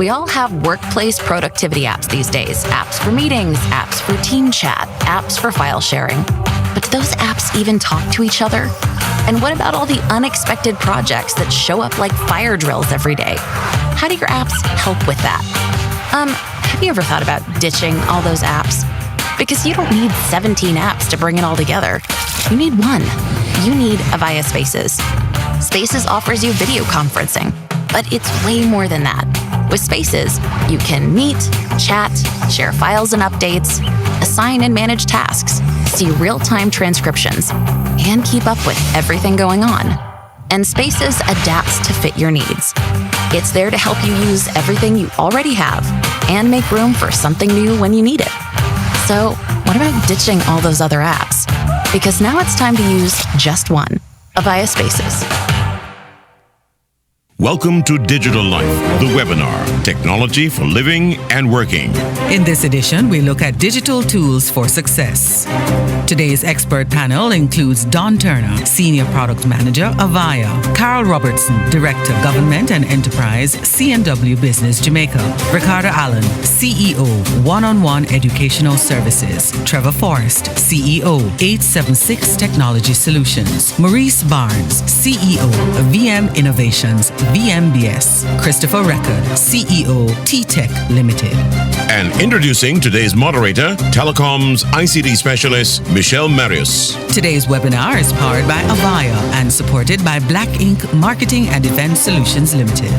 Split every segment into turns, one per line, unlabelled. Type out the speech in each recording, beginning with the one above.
We all have workplace productivity apps these days. Apps for meetings, apps for team chat, apps for file sharing. But do those apps even talk to each other? And what about all the unexpected projects that show up like fire drills every day? How do your apps help with that? Have you ever thought about ditching all those apps? Because you don't need 17 apps to bring it all together. You need one. You need Avaya Spaces. Spaces offers you video conferencing, but it's way more than that. With Spaces, you can meet, chat, share files and updates, assign and manage tasks, see real-time transcriptions, and keep up with everything going on. And Spaces adapts to fit your needs. It's there to help you use everything you already have and make room for something new when you need it. So, what about ditching all those other apps? Because now it's time to use just one, Avaya Spaces.
Welcome to Digital Life, the webinar, Technology for Living and Working.
In this edition, we look at digital tools for success. Today's expert panel includes Don Turner, Senior Product Manager, Avaya; Carol Robertson, Director, Government and Enterprise, C&W Business Jamaica; Ricardo Allen, CEO, One-on-One Educational Services; Trevor Forrest, CEO, 876 Technology Solutions; Maurice Barnes, CEO, VM Innovations, VMBS; Christopher Record, CEO, T-Tech Limited.
And introducing today's moderator, Telecoms ICT Specialist, Michelle Marius.
Today's webinar is powered by Avaya and supported by Black Ink Marketing and Event Solutions Limited.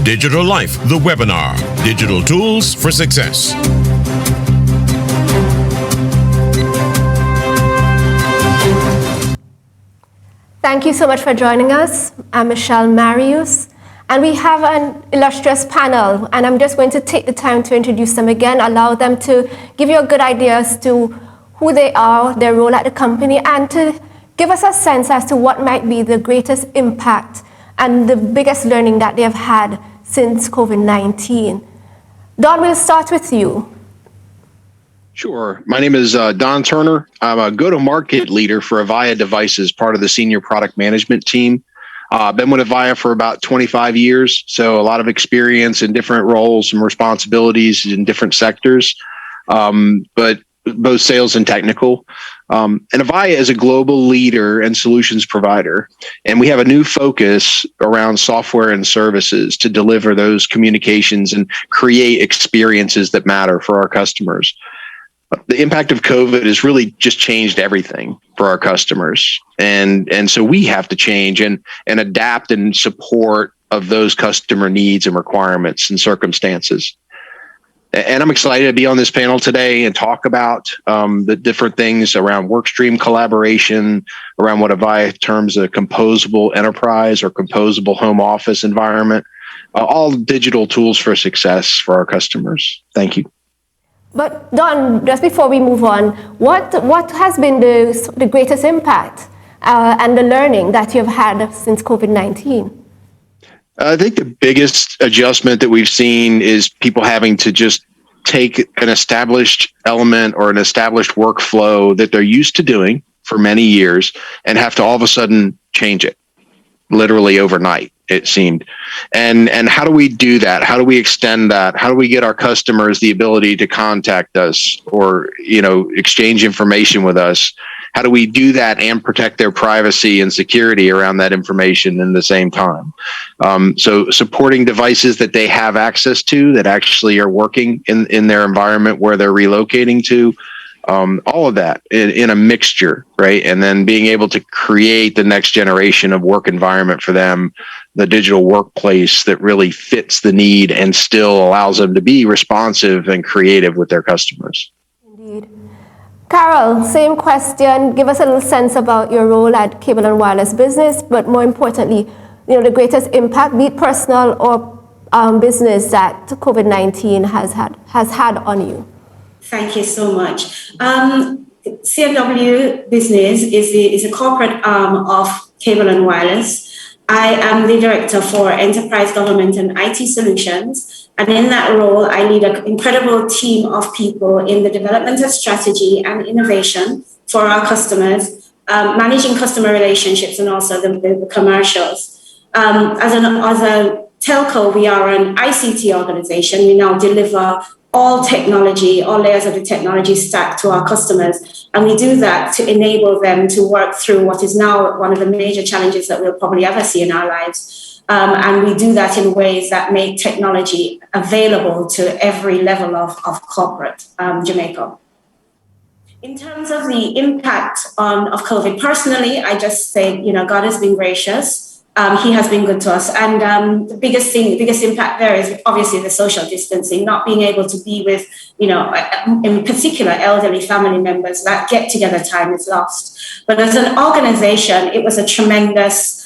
Digital Life, the webinar, Digital Tools for Success.
Thank you so much for joining us. I'm Michelle Marius, and we have an illustrious panel, and I'm just going to take the time to introduce them again, allow them to give you a good idea as to who they are, their role at the company, and to give us a sense as to what might be the greatest impact and the biggest learning that they have had since COVID-19. Don, we'll start with you.
Sure. My name is Don Turner. I'm a go-to-market leader for Avaya Devices, part of the senior product management team. I've been with Avaya for about 25 years, so a lot of experience in different roles and responsibilities in different sectors, but both sales and technical. And Avaya is a global leader and solutions provider, and we have a new focus around software and services to deliver those communications and create experiences that matter for our customers. The impact of COVID has really just changed everything for our customers. And so we have to change and adapt and support of those customer needs and requirements and circumstances. And I'm excited to be on this panel today and talk about the different things around workstream collaboration, around what Avaya terms a composable enterprise or composable home office environment, all digital tools for success for our customers. Thank you.
But Don, just before we move on, what has been the greatest impact and the learning that you've had since COVID-19?
I think the biggest adjustment that we've seen is people having to just take an established element or an established workflow that they're used to doing for many years and have to all of a sudden change it, literally overnight, it seemed. And how do we do that? How do we extend that? How do we get our customers the ability to contact us or, exchange information with us? How do we do that and protect their privacy and security around that information in the same time? So supporting devices that they have access to that actually are working in their environment where they're relocating to, all of that in a mixture, right? And then being able to create the next generation of work environment for them, the digital workplace that really fits the need and still allows them to be responsive and creative with their customers.
Indeed. Carol, same question. Give us a little sense about your role at Cable and Wireless Business, but more importantly, the greatest impact, be it personal or business, that COVID-19 has had on you.
Thank you so much. C&W Business is a corporate arm of Cable and Wireless. I am the director for Enterprise Government and IT Solutions. And in that role, I lead an incredible team of people in the development of strategy and innovation for our customers, managing customer relationships and also the commercials. As a telco, we are an ICT organization. We now deliver all technology, all layers of the technology stack to our customers. And we do that to enable them to work through what is now one of the major challenges that we'll probably ever see in our lives. And we do that in ways that make technology available to every level of corporate Jamaica. In terms of the impact of COVID, personally, I just say, God has been gracious. He has been good to us. And the biggest impact there is obviously the social distancing, not being able to be with, in particular, elderly family members. That get-together time is lost. But as an organization, it was a tremendous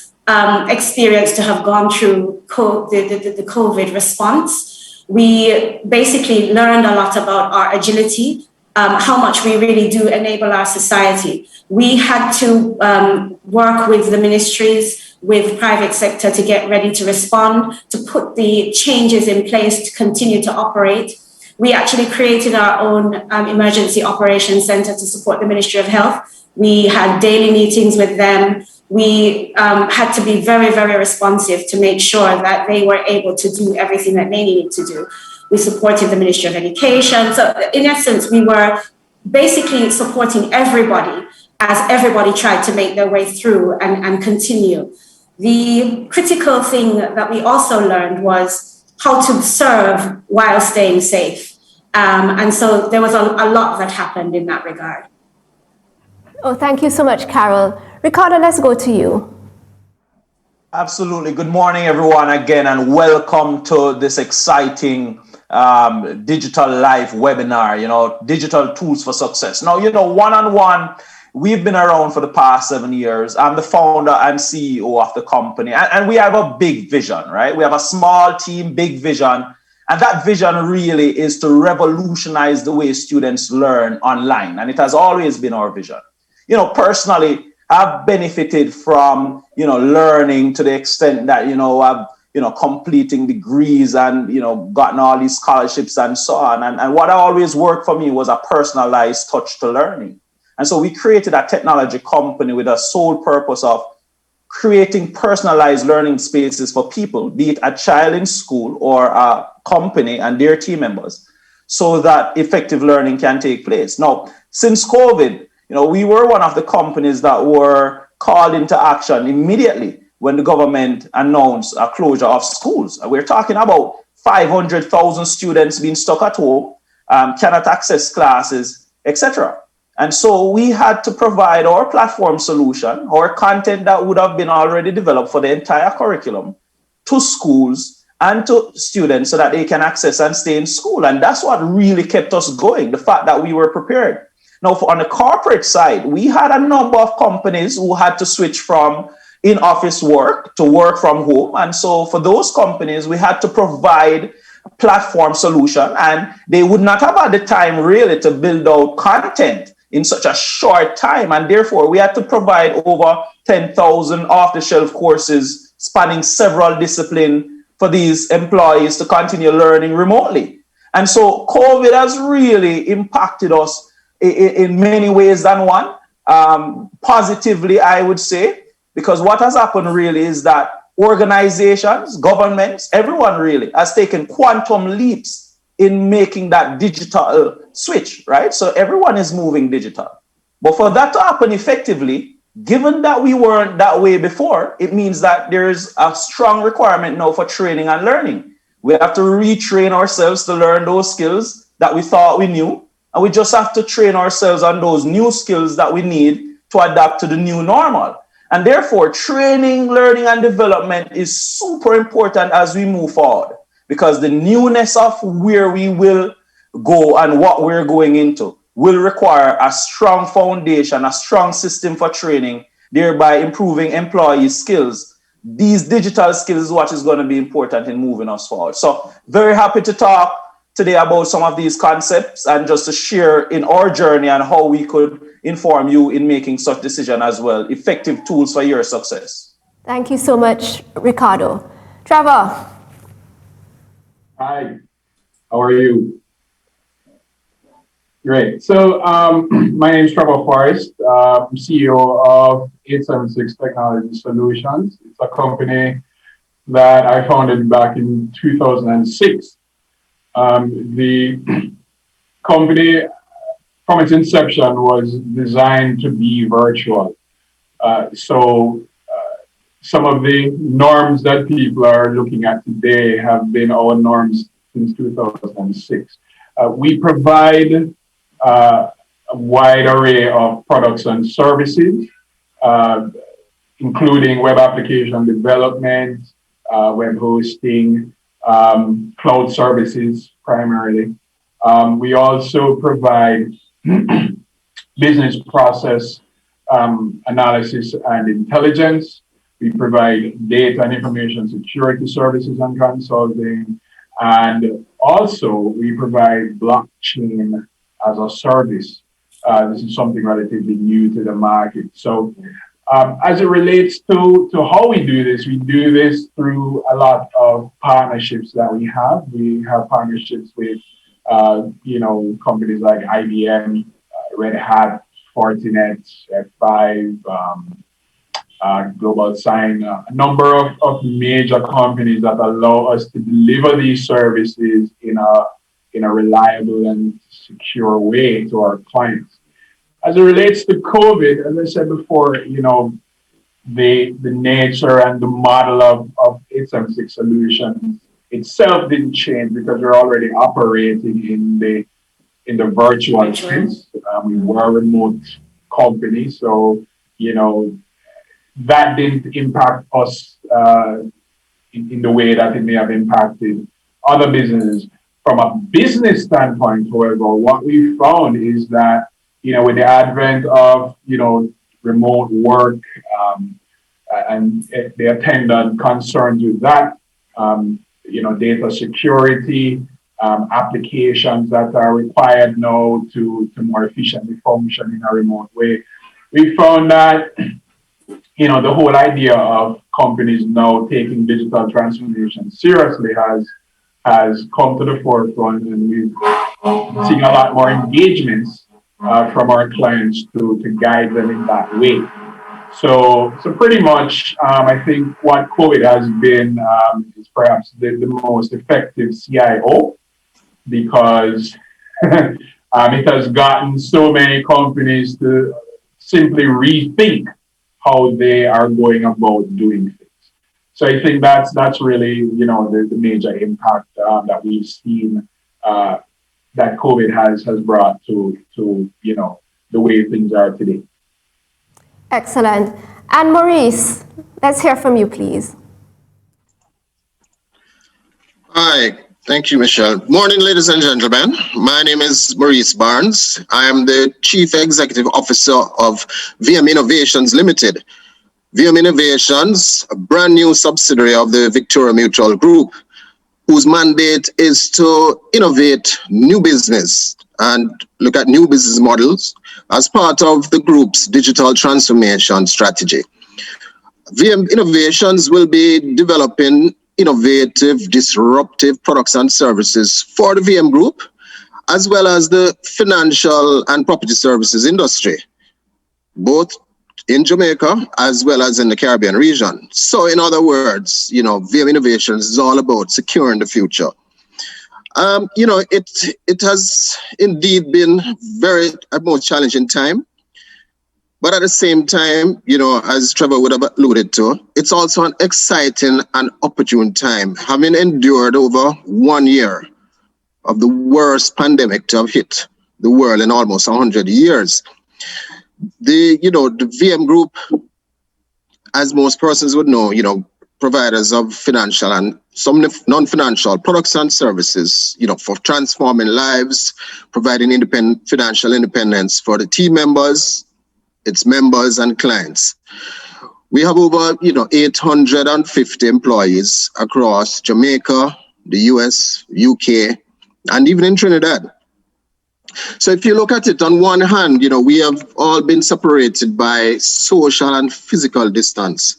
experience to have gone through the COVID response. We basically learned a lot about our agility, how much we really do enable our society. We had to work with the ministries, with private sector to get ready to respond, to put the changes in place to continue to operate. We actually created our own emergency operations center to support the Ministry of Health. We had daily meetings with them. We had to be very, very responsive to make sure that they were able to do everything that they needed to do. We supported the Ministry of Education. So in essence, we were basically supporting everybody as everybody tried to make their way through and continue. The critical thing that we also learned was how to serve while staying safe. And so there was a lot that happened in that regard.
Oh, thank you so much, Carol. Ricardo, let's go to you.
Absolutely. Good morning, everyone, again, and welcome to this exciting digital live webinar, digital tools for success. Now, one-on-one, we've been around for the past 7 years. I'm the founder and CEO of the company, and we have a big vision, right? We have a small team, big vision, and that vision really is to revolutionize the way students learn online, and it has always been our vision. Personally, I've benefited from, learning to the extent that, I've, completing degrees and, gotten all these scholarships and so on. And what always worked for me was a personalized touch to learning. And so we created a technology company with a sole purpose of creating personalized learning spaces for people, be it a child in school or a company and their team members, so that effective learning can take place. Now, since COVID, we were one of the companies that were called into action immediately when the government announced a closure of schools. We're talking about 500,000 students being stuck at home, cannot access classes, etc. And so we had to provide our platform solution, our content that would have been already developed for the entire curriculum, to schools and to students so that they can access and stay in school. And that's what really kept us going, the fact that we were prepared. Now, on the corporate side, we had a number of companies who had to switch from in-office work to work from home. And so for those companies, we had to provide a platform solution, and they would not have had the time really to build out content in such a short time. And therefore, we had to provide over 10,000 off-the-shelf courses spanning several disciplines for these employees to continue learning remotely. And so COVID has really impacted us in many ways than one. Positively, I would say, because what has happened really is that organizations, governments, everyone really has taken quantum leaps in making that digital switch, right? So everyone is moving digital. But for that to happen effectively, given that we weren't that way before, it means that there's a strong requirement now for training and learning. We have to retrain ourselves to learn those skills that we thought we knew. And we just have to train ourselves on those new skills that we need to adapt to the new normal. And therefore, training, learning, and development is super important as we move forward, because the newness of where we will go and what we're going into will require a strong foundation, a strong system for training, thereby improving employee skills. These digital skills is what is going to be important in moving us forward. So very happy to talk today about some of these concepts and just to share in our journey and how we could inform you in making such decision as well. Effective tools for your success.
Thank you so much, Ricardo. Trevor.
Hi, how are you? Great. So my name is Trevor Forrest. I'm CEO of 876 Technology Solutions. It's a company that I founded back in 2006. The company, from its inception, was designed to be virtual. So some of the norms that people are looking at today have been our norms since 2006. We provide a wide array of products and services, including web application development, web hosting, cloud services primarily. We also provide business process analysis and intelligence. We provide data and information security services and consulting. And also we provide blockchain as a service. This is something relatively new to the market. So as it relates to how we do this through a lot of partnerships that we have. We have partnerships with, companies like IBM, Red Hat, Fortinet, F5, Global Sign, a number of major companies that allow us to deliver these services in a reliable and secure way to our clients. As it relates to COVID, as I said before, the nature and the model of HM6 Solutions itself didn't change because we're already operating in the virtual space. We were a remote company, so that didn't impact us in the way that it may have impacted other businesses. From a business standpoint, however, what we found is that with the advent of remote work and the attendant concerns with that, data security, applications that are required now to more efficiently function in a remote way. We found that, the whole idea of companies now taking digital transformation seriously has come to the forefront, and we've seen a lot more engagements from our clients to guide them in that way. So pretty much, I think what COVID has been is perhaps the most effective CIO, because it has gotten so many companies to simply rethink how they are going about doing things. So I think that's really, the major impact that we've seen that COVID has brought to the way things are today.
Excellent. And Maurice, let's hear from you, please.
Hi, thank you, Michelle. Morning, ladies and gentlemen. My name is Maurice Barnes. I am the Chief Executive Officer of VM Innovations Limited. VM Innovations, a brand new subsidiary of the Victoria Mutual Group, whose mandate is to innovate new business and look at new business models as part of the group's digital transformation strategy. VM Innovations will be developing innovative, disruptive products and services for the VM Group, as well as the financial and property services industry, both in Jamaica as well as in the Caribbean region. So in other words, VM Innovations is all about securing the future. It has indeed been a most challenging time. But at the same time, as Trevor would have alluded to, it's also an exciting and opportune time, having endured over 1 year of the worst pandemic to have hit the world in almost 100 years. The VM Group, as most persons would know, providers of financial and some non-financial products and services, for transforming lives, providing financial independence for the team members, its members and clients. We have over 850 employees across Jamaica, the US, UK, and even in Trinidad. So if you look at it, on one hand, we have all been separated by social and physical distance.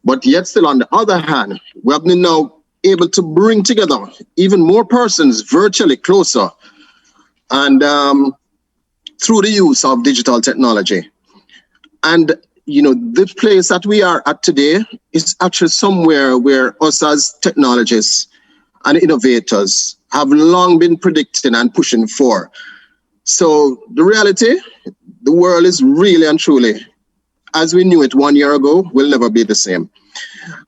But yet still, on the other hand, we have been now able to bring together even more persons virtually closer, and through the use of digital technology. And the place that we are at today is actually somewhere where us as technologists and innovators have long been predicting and pushing for. So the reality, the world is really and truly, as we knew it 1 year ago, will never be the same.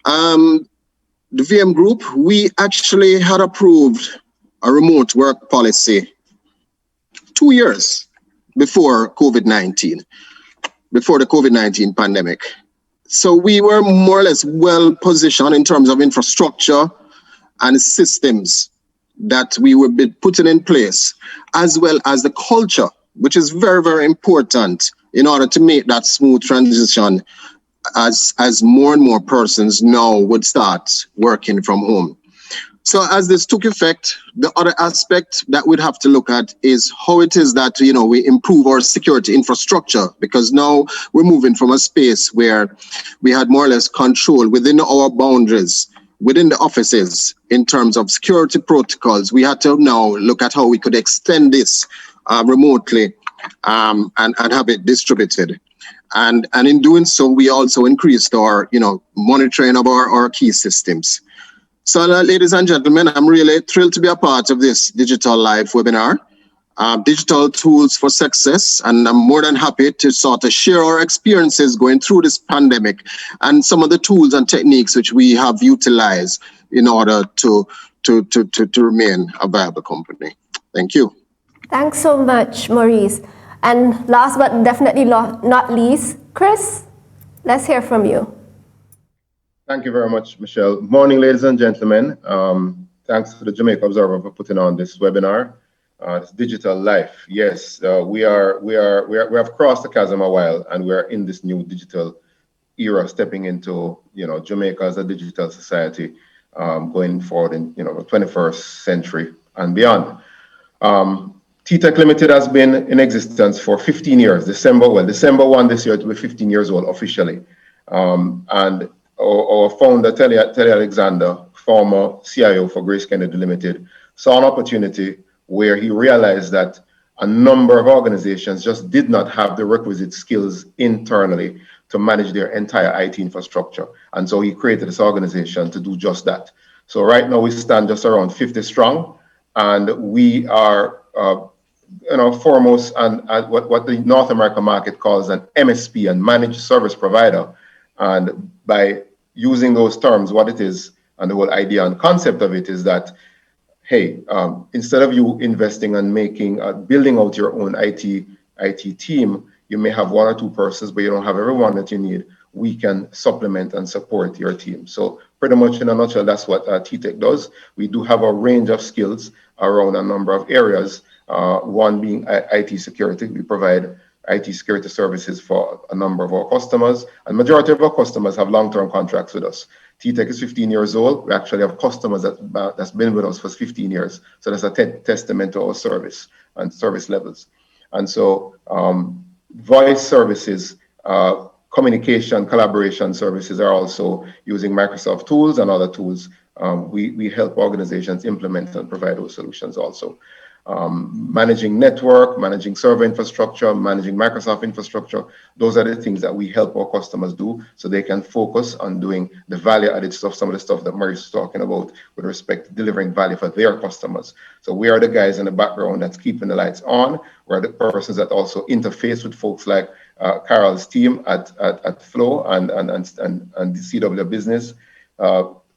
The VM Group, we actually had approved a remote work policy 2 years before COVID-19, before the COVID-19 pandemic. So we were more or less well positioned in terms of infrastructure and systems that we were putting in place, as well as the culture, which is very, very important in order to make that smooth transition as more and more persons now would start working from home. So as this took effect, the other aspect that we'd have to look at is how it is that, we improve our security infrastructure, because now we're moving from a space where we had more or less control within our boundaries, within the offices in terms of security protocols. We had to now look at how we could extend this remotely and have it distributed. And in doing so, we also increased our, monitoring of our key systems. So, ladies and gentlemen, I'm really thrilled to be a part of this Digital Life webinar, Digital Tools for Success, and I'm more than happy to sort of share our experiences going through this pandemic and some of the tools and techniques which we have utilized in order to remain a viable company. Thank you.
Thanks so much, Maurice. And last but definitely not least, Chris, let's hear from you.
Thank you very much, Michelle. Morning, ladies and gentlemen. Thanks to the Jamaica Observer for putting on this webinar. It's Digital Life. Yes, we have crossed the chasm a while, and we are in this new digital era, stepping into Jamaica as a digital society, going forward in the 21st century and beyond. TTEC Limited has been in existence for 15 years. December 1 this year, it will be 15 years old officially. And our founder, Telly Alexander, former CIO for Grace Kennedy Limited, saw an opportunity where he realized that a number of organizations just did not have the requisite skills internally to manage their entire IT infrastructure. And so he created this organization to do just that. So right now we stand just around 50 strong, and we are foremost and what the North American market calls an MSP, and managed service provider. And by using those terms, what it is, and the whole idea and concept of it is that, hey, instead of you investing and building out your own IT team, you may have one or two persons, but you don't have everyone that you need. We can supplement and support your team. So pretty much in a nutshell, that's what TTEC does. We do have a range of skills around a number of areas, one being IT security. We provide IT security services for a number of our customers, and majority of our customers have long-term contracts with us. TTEC is 15 years old. We actually have customers that's been with us for 15 years. So that's a testament to our service and service levels. And so voice services, communication, collaboration services are also using Microsoft tools and other tools. We help organizations implement and provide those solutions also. Managing network, managing server infrastructure, managing Microsoft infrastructure. Those are the things that we help our customers do so they can focus on doing the value-added stuff, some of the stuff that Maurice is talking about with respect to delivering value for their customers. So we are the guys in the background that's keeping the lights on. We're the persons that also interface with folks like Carol's team at Flow and the CW Business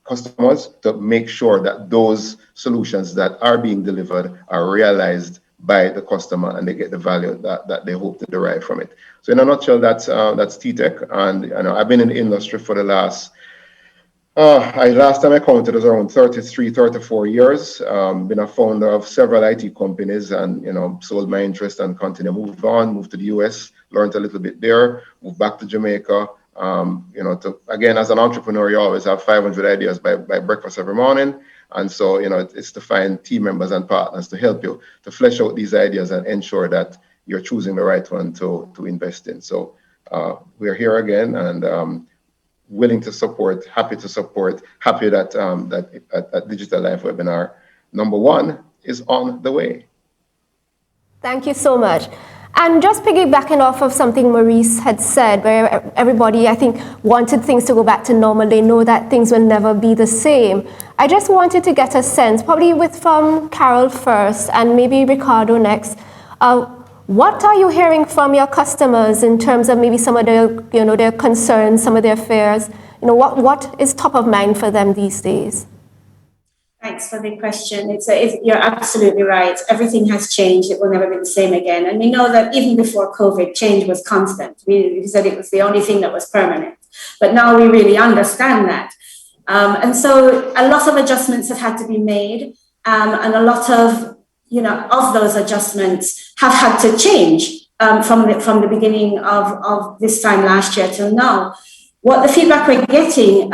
customers to make sure that those solutions that are being delivered are realized by the customer and they get the value that they hope to derive from it. So in a nutshell, that's TTEC. And I've been in the industry for the last time I counted was around 33, 34 years. Been a founder of several IT companies and, sold my interest and moved to the US, learned a little bit there, moved back to Jamaica. Again, as an entrepreneur, you always have 500 ideas by breakfast every morning. And so, it's to find team members and partners to help you to flesh out these ideas and ensure that you're choosing the right one to invest in. So we're here again and willing to support, happy that Digital Life webinar #1 is on the way.
Thank you so much. And just piggybacking off of something Maurice had said, where everybody, I think, wanted things to go back to normal. They know that things will never be the same. I just wanted to get a sense, probably from Carol first, and maybe Ricardo next. What are you hearing from your customers in terms of maybe some of their concerns, some of their fears? What is top of mind for them these days?
Thanks for the question. You're absolutely right. Everything has changed. It will never be the same again. And we know that even before COVID, change was constant. We said it was the only thing that was permanent. But now we really understand that. And so a lot of adjustments have had to be made. And a lot of those adjustments have had to change from the beginning of this time last year till now. What the feedback we're getting,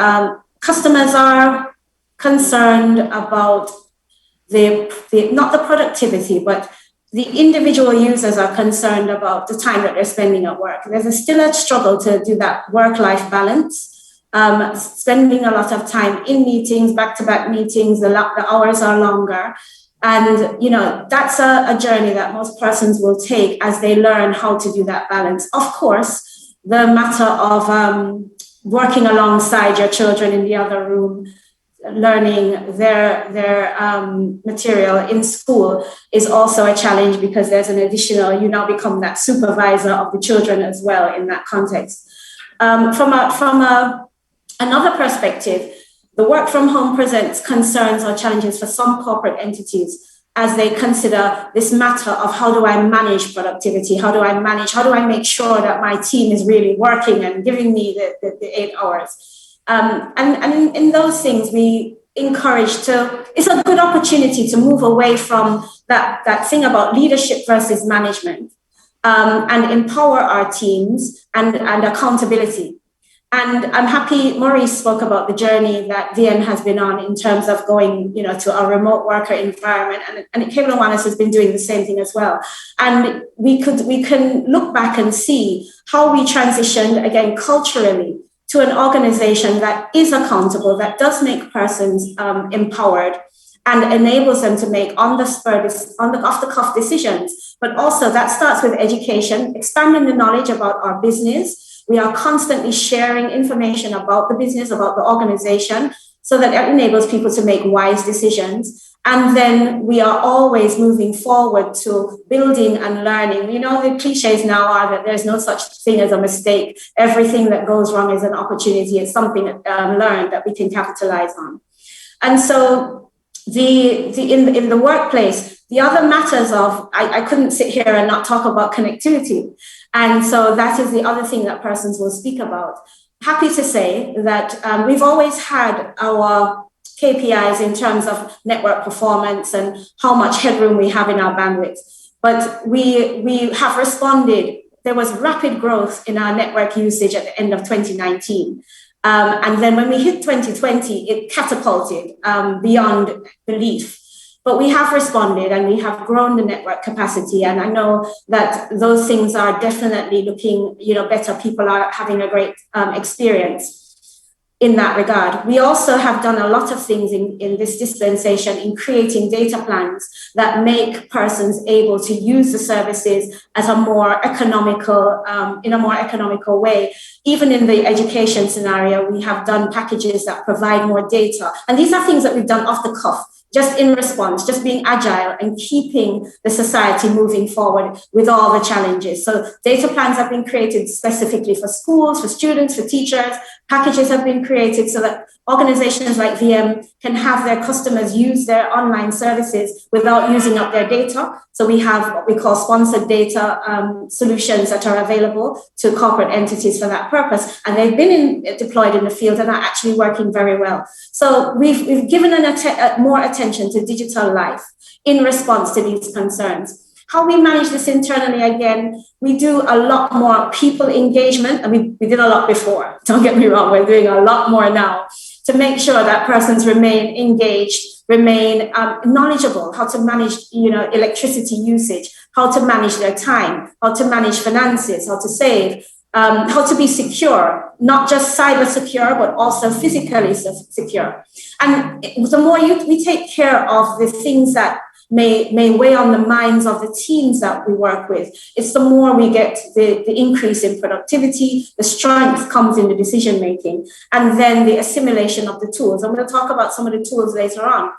customers are concerned about not the productivity, but the individual users are concerned about the time that they're spending at work. There's still a struggle to do that work-life balance, spending a lot of time in meetings, back-to-back meetings, the hours are longer. And, that's a journey that most persons will take as they learn how to do that balance. Of course, the matter of working alongside your children in the other room, learning their material in school is also a challenge, because there's an additional, you now become that supervisor of the children as well in that context. From another perspective, the work from home presents concerns or challenges for some corporate entities as they consider this matter of how do I manage productivity? How do I make sure that my team is really working and giving me the 8 hours? And in those things, we encourage it's a good opportunity to move away from that thing about leadership versus management, and empower our teams and accountability. And I'm happy Maurice spoke about the journey that VM has been on in terms of going, to a remote worker environment, and Cable & Wireless has been doing the same thing as well. And we can look back and see how we transitioned again culturally to an organization that is accountable, that does make persons empowered and enables them to make off-the-cuff decisions. But also that starts with education, expanding the knowledge about our business. We are constantly sharing information about the business, about the organization, so that it enables people to make wise decisions. And then we are always moving forward to building and learning. The cliches now are that there's no such thing as a mistake. Everything that goes wrong is an opportunity. It's something learned that we can capitalize on. And so in the workplace, the other matters of, I couldn't sit here and not talk about connectivity. And so that is the other thing that persons will speak about. Happy to say that we've always had our KPIs in terms of network performance and how much headroom we have in our bandwidth. But we have responded. There was rapid growth in our network usage at the end of 2019. And then when we hit 2020, it catapulted beyond belief. But we have responded and we have grown the network capacity. And I know that those things are definitely looking, better. People are having a great experience in that regard. We also have done a lot of things in this dispensation in creating data plans that make persons able to use the services at a more economical, in a more economical way. Even in the education scenario, we have done packages that provide more data. And these are things that we've done off the cuff, just in response, just being agile and keeping the society moving forward with all the challenges. So data plans have been created specifically for schools, for students, for teachers. Packages have been created so that organizations like VM can have their customers use their online services without using up their data. So we have what we call sponsored data solutions that are available to corporate entities for that purpose. And they've been deployed in the field and are actually working very well. So we've given more attention to digital life in response to these concerns. How we manage this internally, again, we do a lot more people engagement. I mean, we did a lot before, don't get me wrong, we're doing a lot more now to make sure that persons remain engaged, remain knowledgeable, how to manage, electricity usage, how to manage their time, how to manage finances, how to save, how to be secure, not just cyber secure, but also physically secure. And the more we take care of the things that may weigh on the minds of the teams that we work with, it's the more we get the increase in productivity, the strength comes in the decision making, and then the assimilation of the tools. I'm going to talk about some of the tools later on.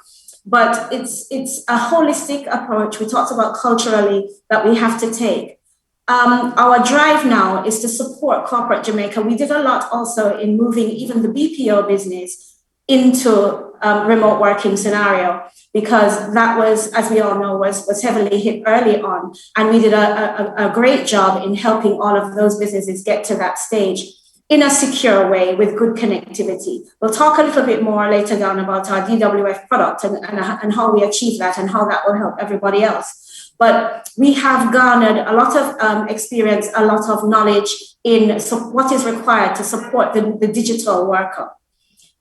But it's a holistic approach we talked about culturally that we have to take. Our drive now is to support corporate Jamaica. We did a lot also in moving even the BPO business into remote working scenario, because that was, as we all know, was heavily hit early on. And we did a great job in helping all of those businesses get to that stage in a secure way with good connectivity. We'll talk a little bit more later down about our DWF product and how we achieve that and how that will help everybody else. But we have garnered a lot of experience, a lot of knowledge in what is required to support the digital worker.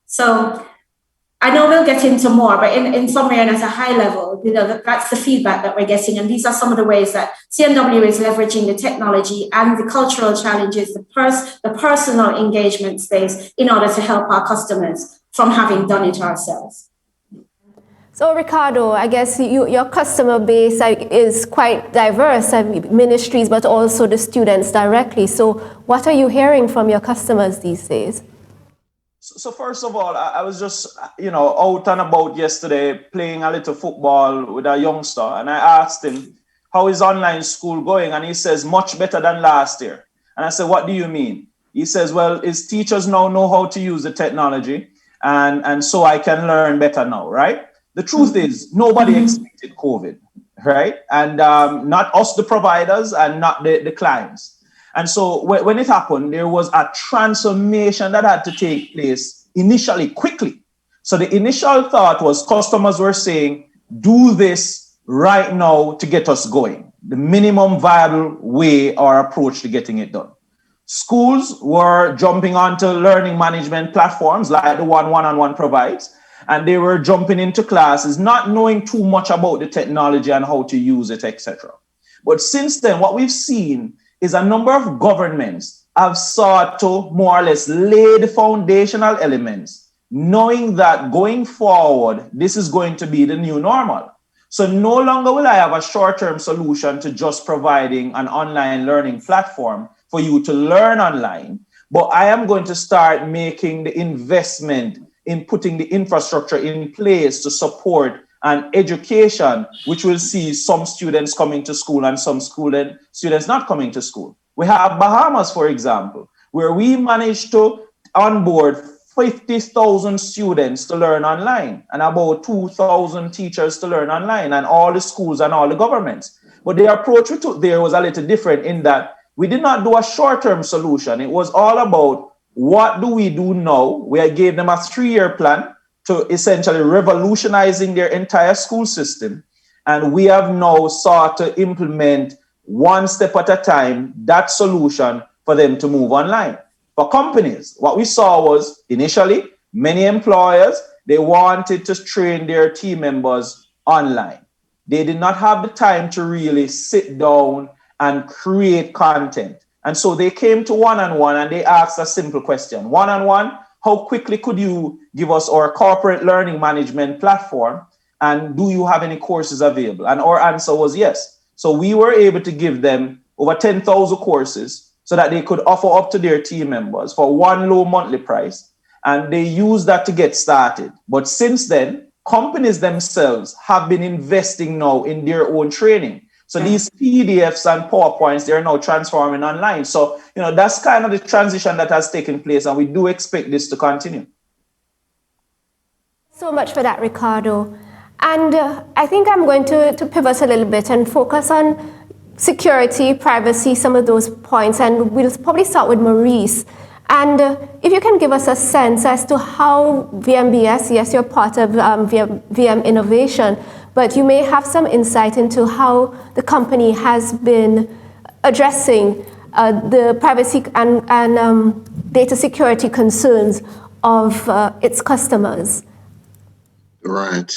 So I know we'll get into more, but in summary and at a high level, that's the feedback that we're getting. And these are some of the ways that CNW is leveraging the technology and the cultural challenges, the personal engagement space in order to help our customers from having done it ourselves.
So Ricardo, I guess your customer base is quite diverse, ministries, but also the students directly. So what are you hearing from your customers these days?
So first of all, I was just, out and about yesterday playing a little football with a youngster, and I asked him, how is online school going? And he says, much better than last year. And I said, what do you mean? He says, well, his teachers now know how to use the technology, and so I can learn better now, right? The truth is, nobody expected COVID, right? And not us, the providers, and not the clients. And so when it happened, there was a transformation that had to take place initially quickly. So the initial thought was customers were saying, do this right now to get us going. The minimum viable way or approach to getting it done. Schools were jumping onto learning management platforms like the one-on-one provides, and they were jumping into classes, not knowing too much about the technology and how to use it, etc. But since then, what we've seen is a number of governments have sought to more or less lay the foundational elements, knowing that going forward, this is going to be the new normal. So no longer will I have a short-term solution to just providing an online learning platform for you to learn online, but I am going to start making the investment in putting the infrastructure in place to support an education which will see some students coming to school and some students not coming to school. We have Bahamas, for example, where we managed to onboard 50,000 students to learn online and about 2,000 teachers to learn online, and all the schools and all the governments. But the approach we took there was a little different in that we did not do a short-term solution. It was all about what do we do now? We gave them a 3-year plan to essentially revolutionizing their entire school system. And we have now sought to implement one step at a time that solution for them to move online. For companies, what we saw was initially many employers, they wanted to train their team members online. They did not have the time to really sit down and create content. And so they came to one-on-one and they asked a simple question. One-on-one, how quickly could you give us our corporate learning management platform? And do you have any courses available? And our answer was yes. So we were able to give them over 10,000 courses so that they could offer up to their team members for one low monthly price. And they used that to get started. But since then, companies themselves have been investing now in their own training. So these PDFs and PowerPoints, they're now transforming online. So, that's kind of the transition that has taken place, and we do expect this to continue.
So much for that, Ricardo. And I think I'm going to pivot a little bit and focus on security, privacy, some of those points. And we'll probably start with Maurice. And if you can give us a sense as to how VMBS, yes, you're part of VM Innovation, but you may have some insight into how the company has been addressing the privacy and data security concerns of its customers.
Right.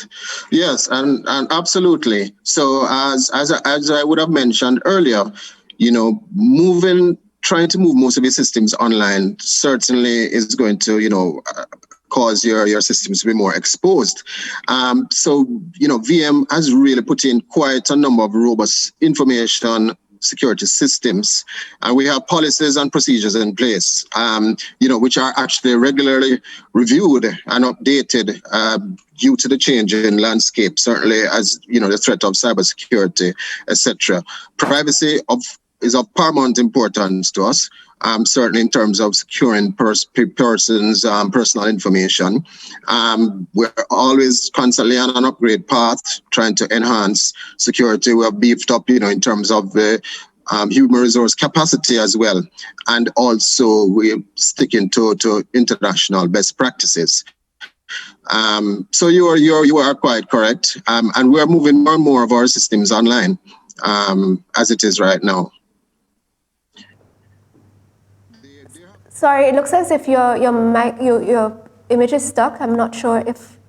Yes, and absolutely. So as I would have mentioned earlier, trying to move most of your systems online certainly is going to, cause your systems to be more exposed. So, VM has really put in quite a number of robust information security systems, and we have policies and procedures in place, which are actually regularly reviewed and updated due to the change in landscape, certainly as the threat of cybersecurity, etc. Privacy is of paramount importance to us, certainly in terms of securing persons' personal information. We're always constantly on an upgrade path, trying to enhance security. We're beefed up, in terms of the human resource capacity as well, and also we're sticking to international best practices. So you are quite correct, and we're moving more and more of our systems online, as it is right now.
Sorry, it looks as if your image is stuck. I'm not sure if.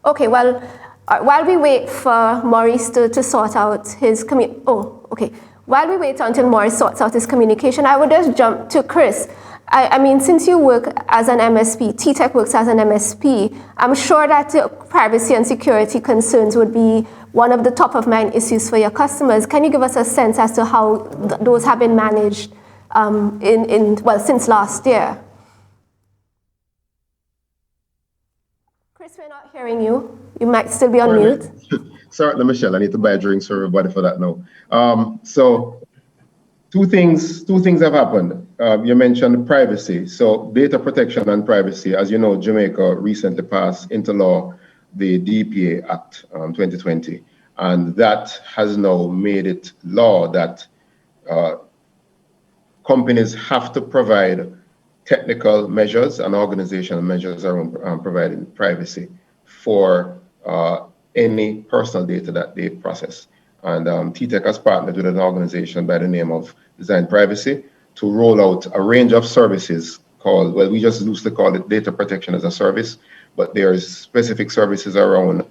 Okay, well, while we wait for Maurice to sort out his While we wait until Maurice sorts out his communication, I would just jump to Chris. I mean, since you work as an MSP, TTEC works as an MSP, I'm sure that privacy and security concerns would be one of the top of mind issues for your customers. Can you give us a sense as to how those have been managed since last year? Chris, we're not hearing you. You might still be on mute.
Sorry, Michelle, I need to buy a drink for everybody for that now. So two things have happened. You mentioned privacy. So data protection and privacy, as you know, Jamaica recently passed into law the DPA Act 2020. And that has now made it law that companies have to provide technical measures and organizational measures around providing privacy for any personal data that they process. And TTEC has partnered with an organization by the name of Design Privacy to roll out a range of services called, well, we just loosely call it data protection as a service, but there's specific services around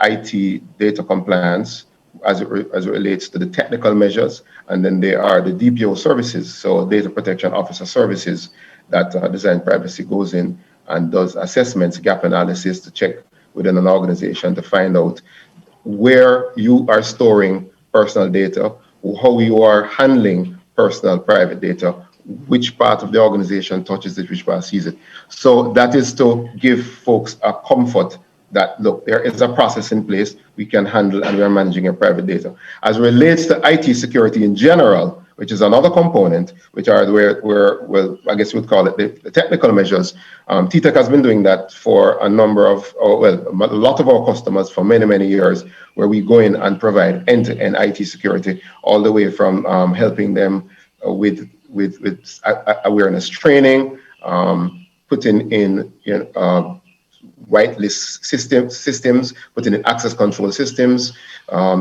IT data compliance as it relates to the technical measures. And then there are the DPO services, so data protection officer services, that Design Privacy goes in and does assessments, gap analysis to check within an organization to find out where you are storing personal data, how you are handling personal private data, which part of the organization touches it, which part sees it. So that is to give folks a comfort that, look, there is a process in place, we can handle and we are managing your private data. As it relates to IT security in general, which is another component, which are where well, I guess we'd call it the technical measures. TTEC has been doing that for a number of, a lot of our customers for many, many years, where we go in and provide end-to-end IT security, all the way from helping them with awareness training, putting in whitelist systems, putting in access control systems,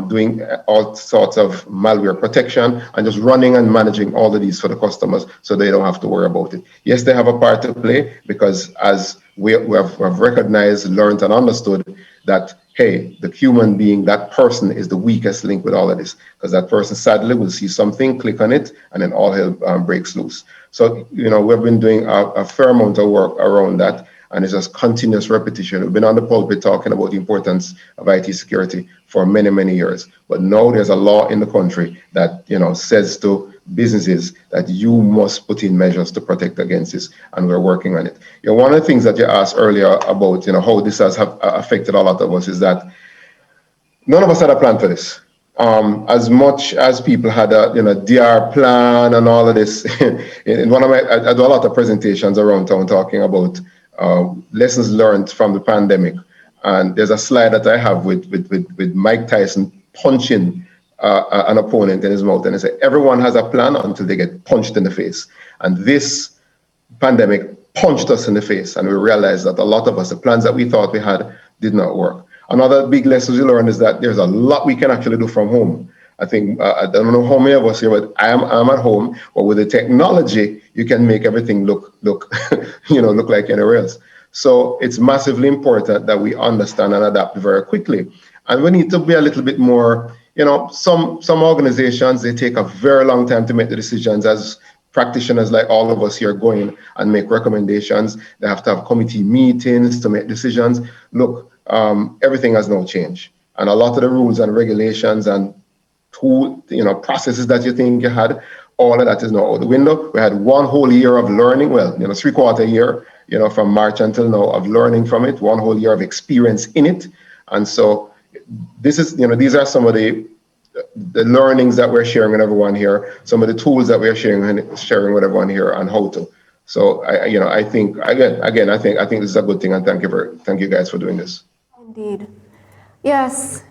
doing all sorts of malware protection, and just running and managing all of these for the customers so they don't have to worry about it. Yes, they have a part to play, because as we have recognized, learned, and understood that, hey, the human being, that person is the weakest link with all of this, because that person sadly will see something, click on it, and then all hell breaks loose. So, we've been doing a fair amount of work around that. And it's just continuous repetition. We've been on the pulpit talking about the importance of IT security for many, many years. But now there's a law in the country that, says to businesses that you must put in measures to protect against this, and we're working on it. One of the things that you asked earlier about, how this has affected a lot of us, is that none of us had a plan for this. As much as people had a DR plan and all of this, in one of I do a lot of presentations around town talking about lessons learned from the pandemic, and there's a slide that I have with Mike Tyson punching an opponent in his mouth, and I say everyone has a plan until they get punched in the face. And this pandemic punched us in the face, and we realized that a lot of us, the plans that we thought we had, did not work. Another big lesson we learned is that there's a lot we can actually do from home. I think, I don't know how many of us here, but I'm at home, but with the technology, you can make everything look look like anywhere else. So it's massively important that we understand and adapt very quickly. And we need to be a little bit more, some organizations, they take a very long time to make the decisions, as practitioners like all of us here go in and make recommendations. They have to have committee meetings to make decisions. Look, everything has now changed. And a lot of the rules and regulations and processes that you think you had, all of that is now out the window. We had 1 whole year of learning, 3/4 year, from March until now of learning from it, 1 whole year of experience in it. And so this is, these are some of the learnings that we're sharing with everyone here, some of the tools that we're sharing with everyone here on how to. So I think again, I think this is a good thing, and thank you guys for doing this.
Indeed, yes.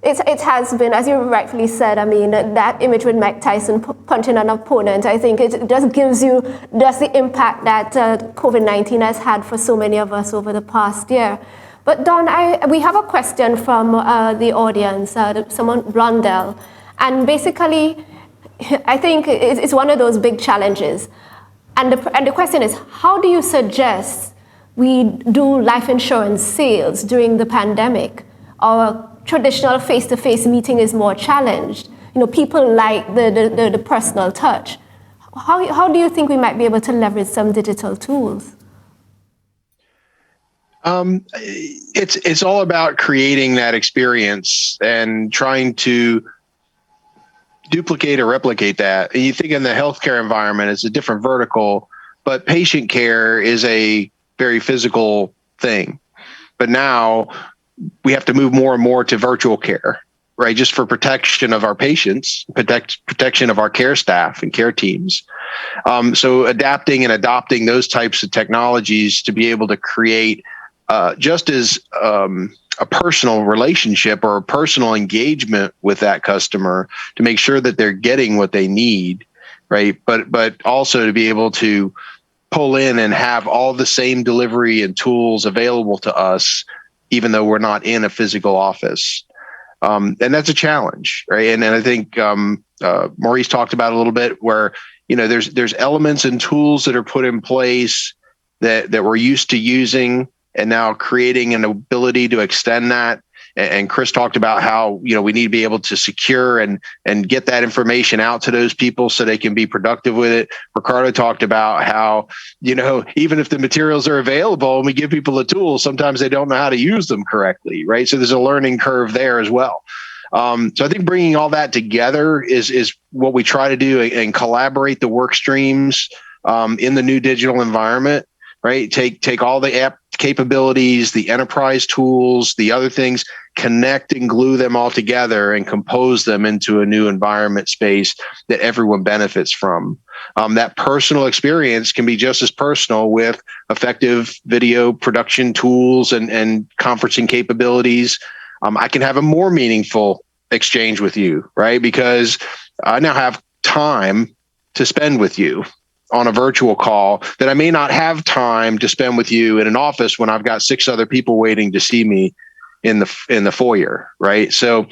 It has been, as you rightfully said, I mean, that image with Mike Tyson punching an opponent, I think it just gives you just the impact that COVID-19 has had for so many of us over the past year. But Don, we have a question from the audience, someone, Rondell, and basically, I think it's one of those big challenges. And the question is, how do you suggest we do life insurance sales during the pandemic? Our traditional face-to-face meeting is more challenged. People like the personal touch. How do you think we might be able to leverage some digital tools?
It's all about creating that experience and trying to duplicate or replicate that. And you think in the healthcare environment, it's a different vertical, but patient care is a very physical thing. But now we have to move more and more to virtual care, right? Just for protection of our patients, protection of our care staff and care teams. So adapting and adopting those types of technologies to be able to create just as a personal relationship or a personal engagement with that customer to make sure that they're getting what they need, right? But also to be able to pull in and have all the same delivery and tools available to us, even though we're not in a physical office. And that's a challenge, right? And I think Maurice talked about a little bit where, there's elements and tools that are put in place that we're used to using, and now creating an ability to extend that. And Chris talked about how, we need to be able to secure and get that information out to those people so they can be productive with it. Ricardo talked about how, even if the materials are available and we give people the tools, sometimes they don't know how to use them correctly, right? So there's a learning curve there as well. So I think bringing all that together is what we try to do and collaborate the work streams in the new digital environment, right? Take all the app capabilities, the enterprise tools, the other things, connect and glue them all together and compose them into a new environment space that everyone benefits from. That personal experience can be just as personal with effective video production tools and conferencing capabilities. I can have a more meaningful exchange with you, right? Because I now have time to spend with you on a virtual call that I may not have time to spend with you in an office when I've got 6 other people waiting to see me in the foyer, right? So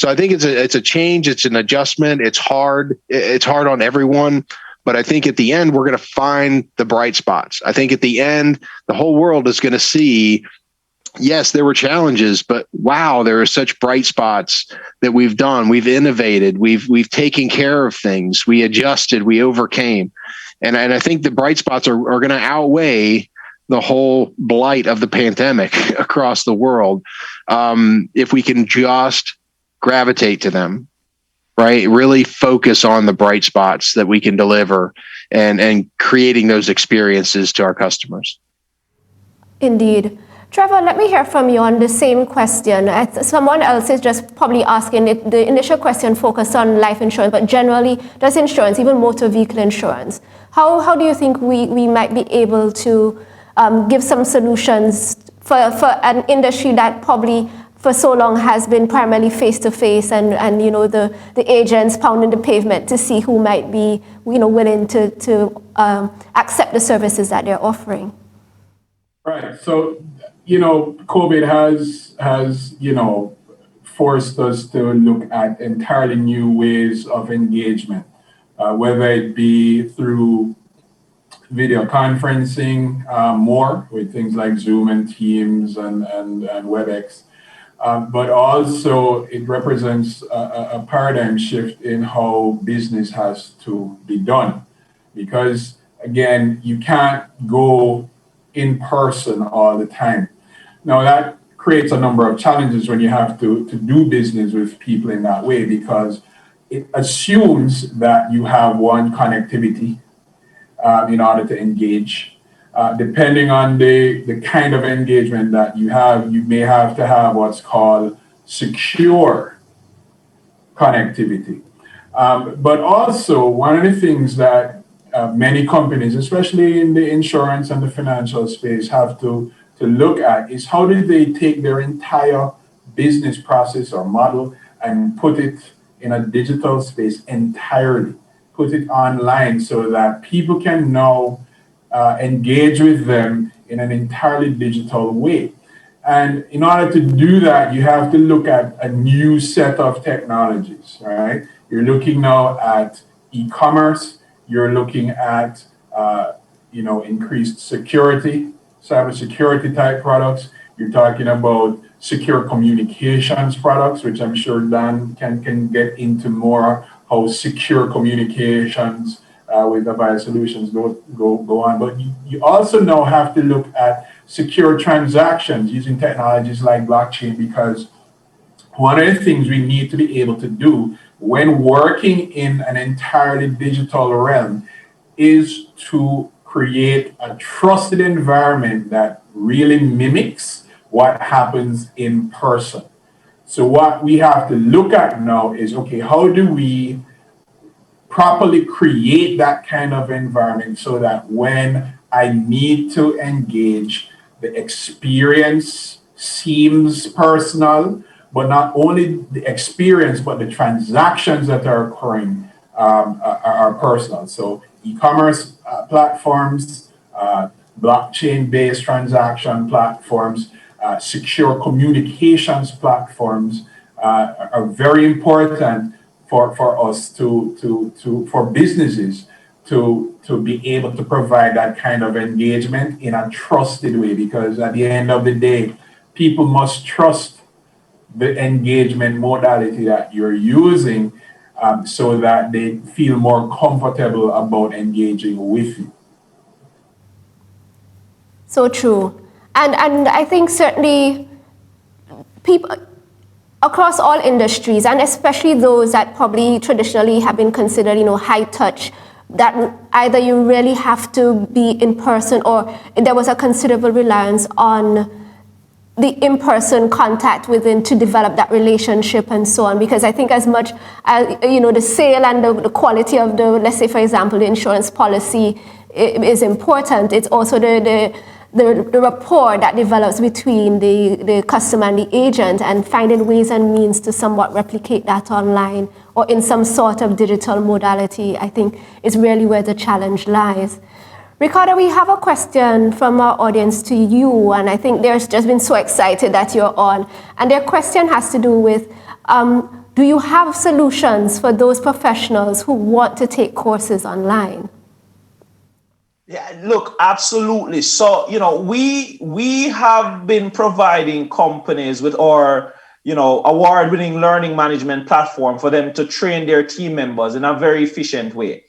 I think it's a change, it's an adjustment, it's hard on everyone, but I think at the end we're going to find the bright spots. I think at the end the whole world is going to see, yes, there were challenges, but wow, there are such bright spots that we've done, we've innovated, we've taken care of things, we adjusted, we overcame. And I think the bright spots are going to outweigh the whole blight of the pandemic across the world if we can just gravitate to them, right? Really focus on the bright spots that we can deliver and creating those experiences to our customers.
Indeed. Trevor, let me hear from you on the same question. Someone else is just probably asking it. The initial question focused on life insurance, but generally, does insurance, even motor vehicle insurance, how do you think we might be able to give some solutions for an industry that probably for so long has been primarily face-to-face and the agents pounding the pavement to see who might be willing to accept the services that they're offering?
Right. So, COVID has forced us to look at entirely new ways of engagement, whether it be through video conferencing more with things like Zoom and Teams and WebEx, but also it represents a paradigm shift in how business has to be done. Because again, you can't go in person all the time. Now that creates a number of challenges when you have to do business with people in that way, because it assumes that you have one connectivity in order to engage. Depending on the kind of engagement that you have, you may have to have what's called secure connectivity. But also, one of the things that many companies, especially in the insurance and the financial space, have to look at is how do they take their entire business process or model and put it in a digital space entirely, put it online so that people can now engage with them in an entirely digital way. And in order to do that, you have to look at a new set of technologies, right? You're looking now at e-commerce, you're looking at increased security, cybersecurity type products. You're talking about secure communications products, which I'm sure Dan can get into more how secure communications with Avaya solutions go on. But you also now have to look at secure transactions using technologies like blockchain, because one of the things we need to be able to do when working in an entirely digital realm is to create a trusted environment that really mimics what happens in person. So what we have to look at now is, okay, how do we properly create that kind of environment so that when I need to engage, the experience seems personal, but not only the experience, but the transactions that are occurring are personal. So e-commerce platforms, blockchain-based transaction platforms, secure communications platforms are very important for us for businesses to be able to provide that kind of engagement in a trusted way, because at the end of the day, people must trust the engagement modality that you're using so that they feel more comfortable about engaging with you.
So true. And I think certainly people across all industries, and especially those that probably traditionally have been considered, high touch, that either you really have to be in person or there was a considerable reliance on the in-person contact within to develop that relationship and so on. Because I think as much as, the sale and the quality of the, let's say, for example, the insurance policy is important, it's also the rapport that develops between the customer and the agent, and finding ways and means to somewhat replicate that online or in some sort of digital modality, I think is really where the challenge lies. Ricardo, we have a question from our audience to you, and I think they're just been so excited that you're on. And their question has to do with, do you have solutions for those professionals who want to take courses online?
Yeah, look, absolutely. So, we have been providing companies with our, award-winning learning management platform for them to train their team members in a very efficient way.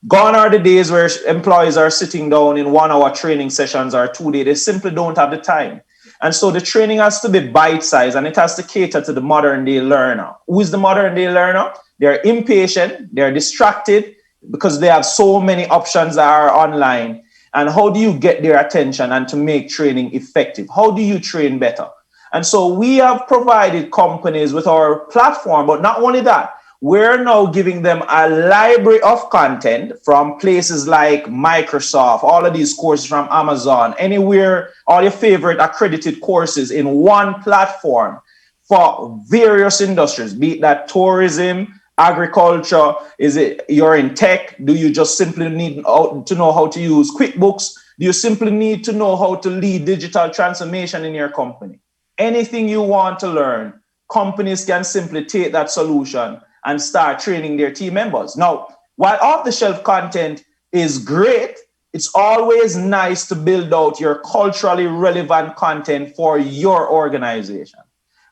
Gone are the days where employees are sitting down in 1 hour training sessions or 2 days. They simply don't have the time. And so the training has to be bite-sized, and it has to cater to the modern day learner. Who is the modern day learner? They're impatient, they're distracted, because they have so many options that are online. And how do you get their attention and to make training effective? How do you train better? And so we have provided companies with our platform, but not only that, we're now giving them a library of content from places like Microsoft, all of these courses from Amazon, anywhere, all your favorite accredited courses in one platform for various industries, be it that tourism, agriculture, is it you're in tech? Do you just simply need to know how to use QuickBooks? Do you simply need to know how to lead digital transformation in your company? Anything you want to learn, companies can simply take that solution and start training their team members. Now, while off-the-shelf content is great, it's always nice to build out your culturally relevant content for your organization.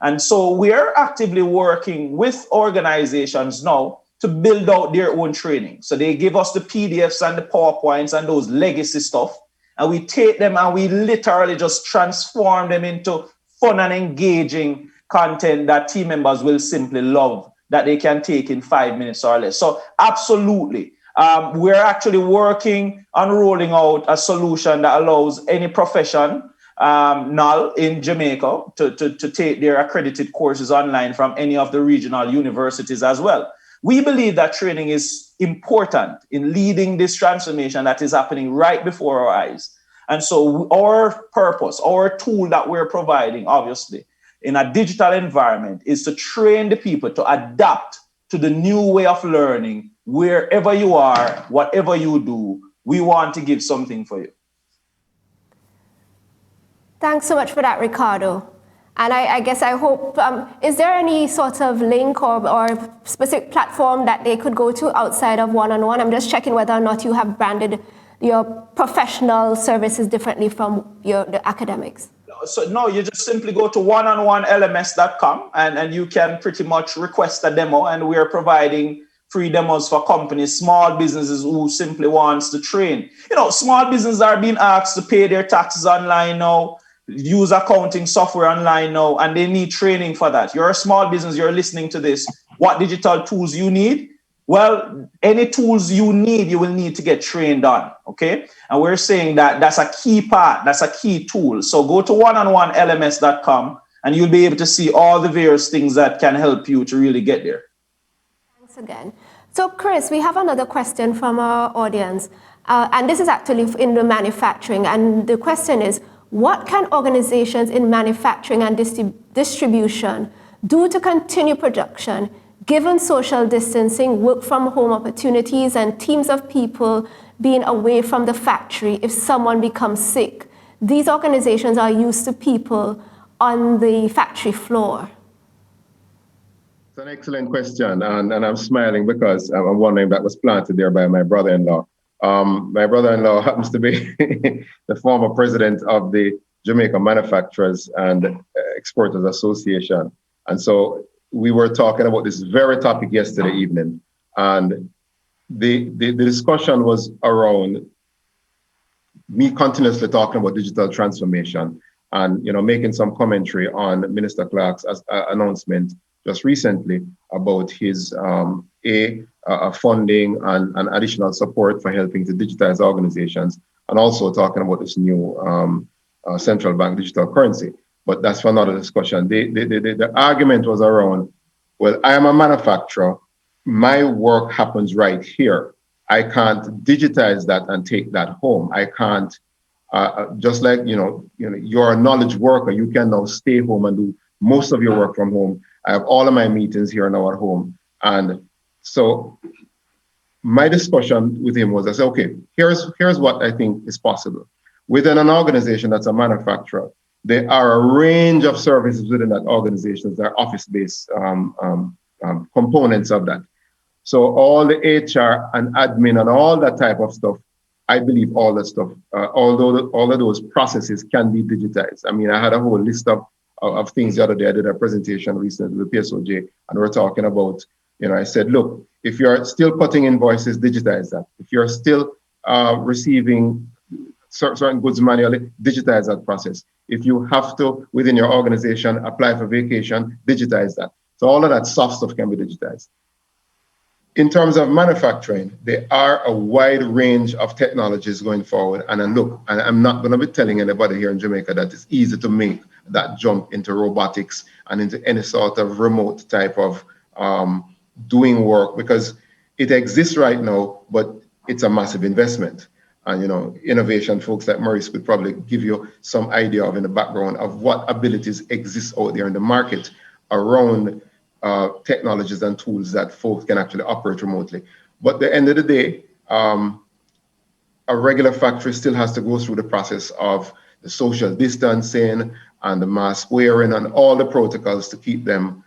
And so we're actively working with organizations now to build out their own training. So they give us the PDFs and the PowerPoints and those legacy stuff, and we take them and we literally just transform them into fun and engaging content that team members will simply love, that they can take in 5 minutes or less. So absolutely. We're actually working on rolling out a solution that allows any profession NAL in Jamaica to take their accredited courses online from any of the regional universities as well. We believe that training is important in leading this transformation that is happening right before our eyes. And so our purpose, our tool that we're providing, obviously, in a digital environment is to train the people to adapt to the new way of learning. Wherever you are, whatever you do, we want to give something for you.
Thanks so much for that, Ricardo. And I guess I hope, is there any sort of link or specific platform that they could go to outside of one-on-one? I'm just checking whether or not you have branded your professional services differently from the academics.
So no, you just simply go to oneononelms.com and you can pretty much request a demo, and we are providing free demos for companies, small businesses who simply wants to train. You know, small businesses are being asked to pay their taxes online now, use accounting software online now, and they need training for that. You're a small business, you're listening to this. What digital tools you need? Well, any tools you need, you will need to get trained on, okay? And we're saying that that's a key part, that's a key tool. So go to oneononelms.com and you'll be able to see all the various things that can help you to really get there.
Thanks again. So Chris, we have another question from our audience. And this is actually in the manufacturing. And the question is, what can organizations in manufacturing and distribution do to continue production, given social distancing, work from home opportunities, and teams of people being away from the factory if someone becomes sick? These organizations are used to people on the factory floor.
It's an excellent question, and I'm smiling because I'm wondering that was planted there by my brother-in-law. My brother-in-law happens to be the former president of the Jamaica Manufacturers and Exporters Association. And so we were talking about this very topic yesterday evening. And the discussion was around me continuously talking about digital transformation and, you know, making some commentary on Minister Clark's announcement just recently about his funding and additional support for helping to digitize organizations, and also talking about this new central bank digital currency. But that's for another discussion. The argument was around, well, I am a manufacturer. My work happens right here. I can't digitize that and take that home. I can't, just like, you're a knowledge worker. You can now stay home and do most of your work from home. I have all of my meetings here now at home. And so my discussion with him was, I said, okay, here's what I think is possible. Within an organization that's a manufacturer, there are a range of services within that organization that are office-based components of that. So all the HR and admin and all that type of stuff, I believe all that stuff, although all of those processes can be digitized. I mean, I had a whole list of things the other day. I did a presentation recently with PSOJ, and we're talking about, I said, look, if you're still cutting invoices, digitize that. If you're still receiving certain goods manually, digitize that process. If you have to, within your organization, apply for vacation, digitize that. So all of that soft stuff can be digitized. In terms of manufacturing, there are a wide range of technologies going forward. And look, and I'm not going to be telling anybody here in Jamaica that it's easy to make that jump into robotics and into any sort of remote type of doing work, because it exists right now, but it's a massive investment. And, innovation folks like Maurice could probably give you some idea of in the background of what abilities exist out there in the market around technologies and tools that folks can actually operate remotely. But at the end of the day, a regular factory still has to go through the process of the social distancing and the mask wearing and all the protocols to keep them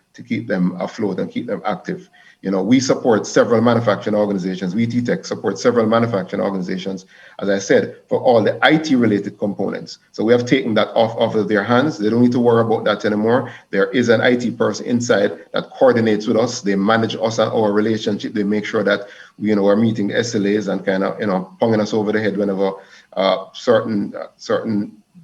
afloat and keep them active. We support several manufacturing organizations. VT Tech supports several manufacturing organizations, as I said, for all the IT-related components. So we have taken that off of their hands. They don't need to worry about that anymore. There is an IT person inside that coordinates with us. They manage us and our relationship. They make sure that we're meeting the SLAs and kind of ponging us over the head whenever certain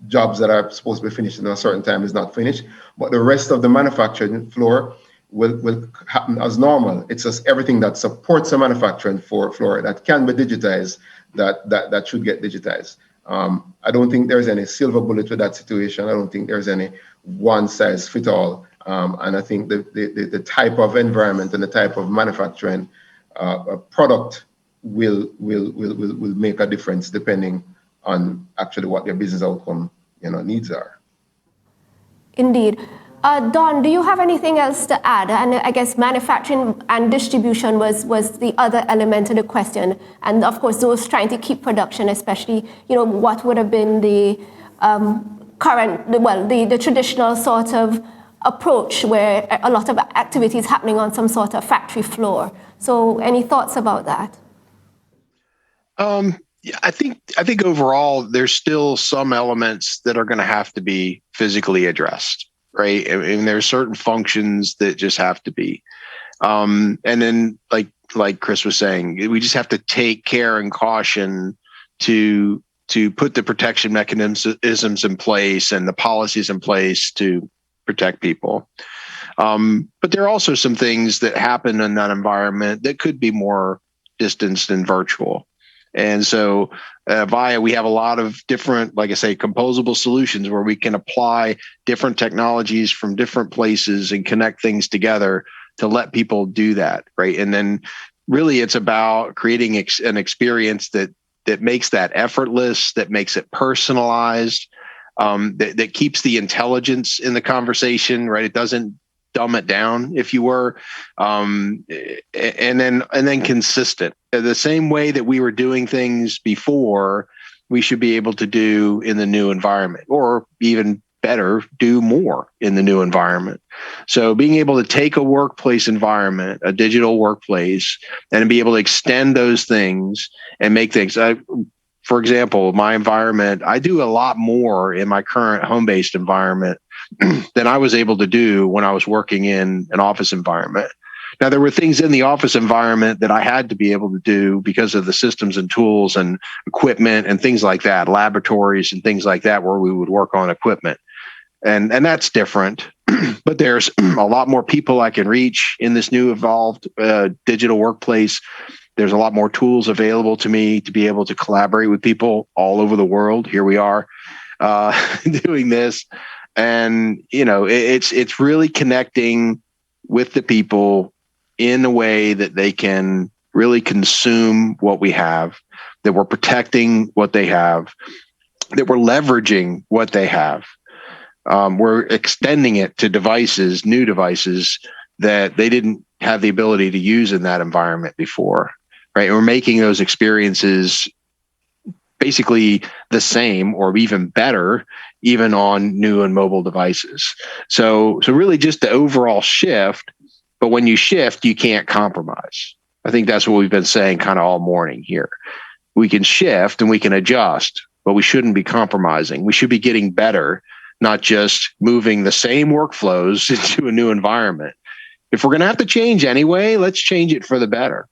jobs that are supposed to be finished in a certain time is not finished. But the rest of the manufacturing floor will happen as normal. It's just everything that supports the manufacturing floor that can be digitized that should get digitized. I don't think there's any silver bullet with that situation. I don't think there's any one size fit all. And I think the type of environment and the type of manufacturing product will make a difference depending on actually what their business outcome needs are.
Indeed. Don, do you have anything else to add? And I guess manufacturing and distribution was the other element of the question. And of course, those trying to keep production, especially, what would have been the the traditional sort of approach where a lot of activity is happening on some sort of factory floor. So any thoughts about that?
I think overall, there's still some elements that are going to have to be physically addressed. Right. And there are certain functions that just have to be. And then like Chris was saying, we just have to take care and caution to put the protection mechanisms in place and the policies in place to protect people. But there are also some things that happen in that environment that could be more distanced and virtual. And so Avaya, we have a lot of different, like I say, composable solutions where we can apply different technologies from different places and connect things together to let people do that, right? And then really it's about creating an experience that makes that effortless, that makes it personalized, that keeps the intelligence in the conversation, right? It doesn't dumb it down, if you were, and then consistent. The same way that we were doing things before, we should be able to do in the new environment, or even better, do more in the new environment. So being able to take a workplace environment, a digital workplace, and be able to extend those things and make things. For example, my environment, I do a lot more in my current home-based environment than I was able to do when I was working in an office environment. Now, there were things in the office environment that I had to be able to do because of the systems and tools and equipment and things like that, laboratories and things like that, where we would work on equipment. And that's different. But there's a lot more people I can reach in this new evolved digital workplace. There's a lot more tools available to me to be able to collaborate with people all over the world. Here we are doing this. And, it's really connecting with the people in a way that they can really consume what we have, that we're protecting what they have, that we're leveraging what they have. We're extending it to devices, new devices that they didn't have the ability to use in that environment before, right? And we're making those experiences basically the same or even better, even on new and mobile devices. So really just the overall shift, but when you shift, you can't compromise. I think that's what we've been saying kind of all morning here. We can shift and we can adjust, but we shouldn't be compromising. We should be getting better, not just moving the same workflows into a new environment. If we're going to have to change anyway, let's change it for the better.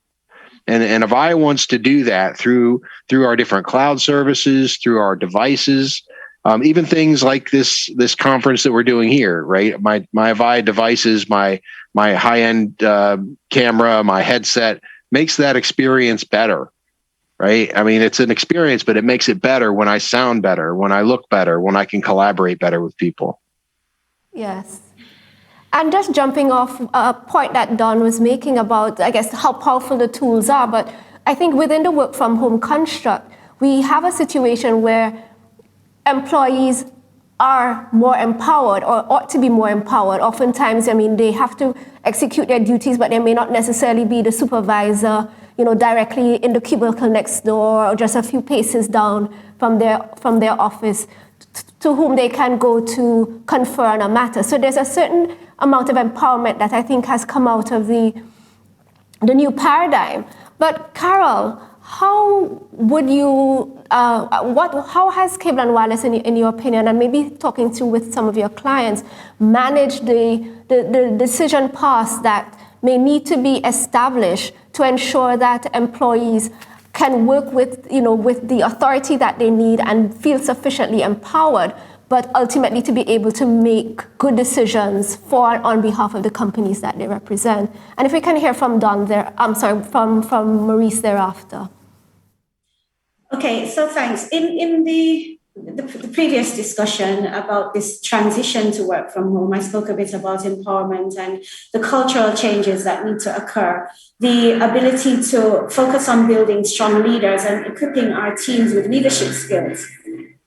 And Avaya wants to do that through our different cloud services, through our devices, even things like this conference that we're doing here, right? My Avaya devices, my high-end camera, my headset makes that experience better, right? I mean, it's an experience, but it makes it better when I sound better, when I look better, when I can collaborate better with people.
Yes. And just jumping off a point that Don was making about, I guess, how powerful the tools are, but I think within the work from home construct, we have a situation where employees are more empowered or ought to be more empowered. Oftentimes, they have to execute their duties, but they may not necessarily be the supervisor, directly in the cubicle next door or just a few paces down from their office to whom they can go to confer on a matter. So there's a certain amount of empowerment that I think has come out of the the new paradigm. But Carol, how would you, how has Cable and Wireless, in your opinion, and maybe talking to with some of your clients, managed the decision paths that may need to be established to ensure that employees can work with, with the authority that they need and feel sufficiently empowered, but ultimately to be able to make good decisions for on behalf of the companies that they represent? And if we can hear from Don there, from Maurice thereafter.
Okay, so thanks. In the previous discussion about this transition to work from home, I spoke a bit about empowerment and the cultural changes that need to occur, the ability to focus on building strong leaders and equipping our teams with leadership skills.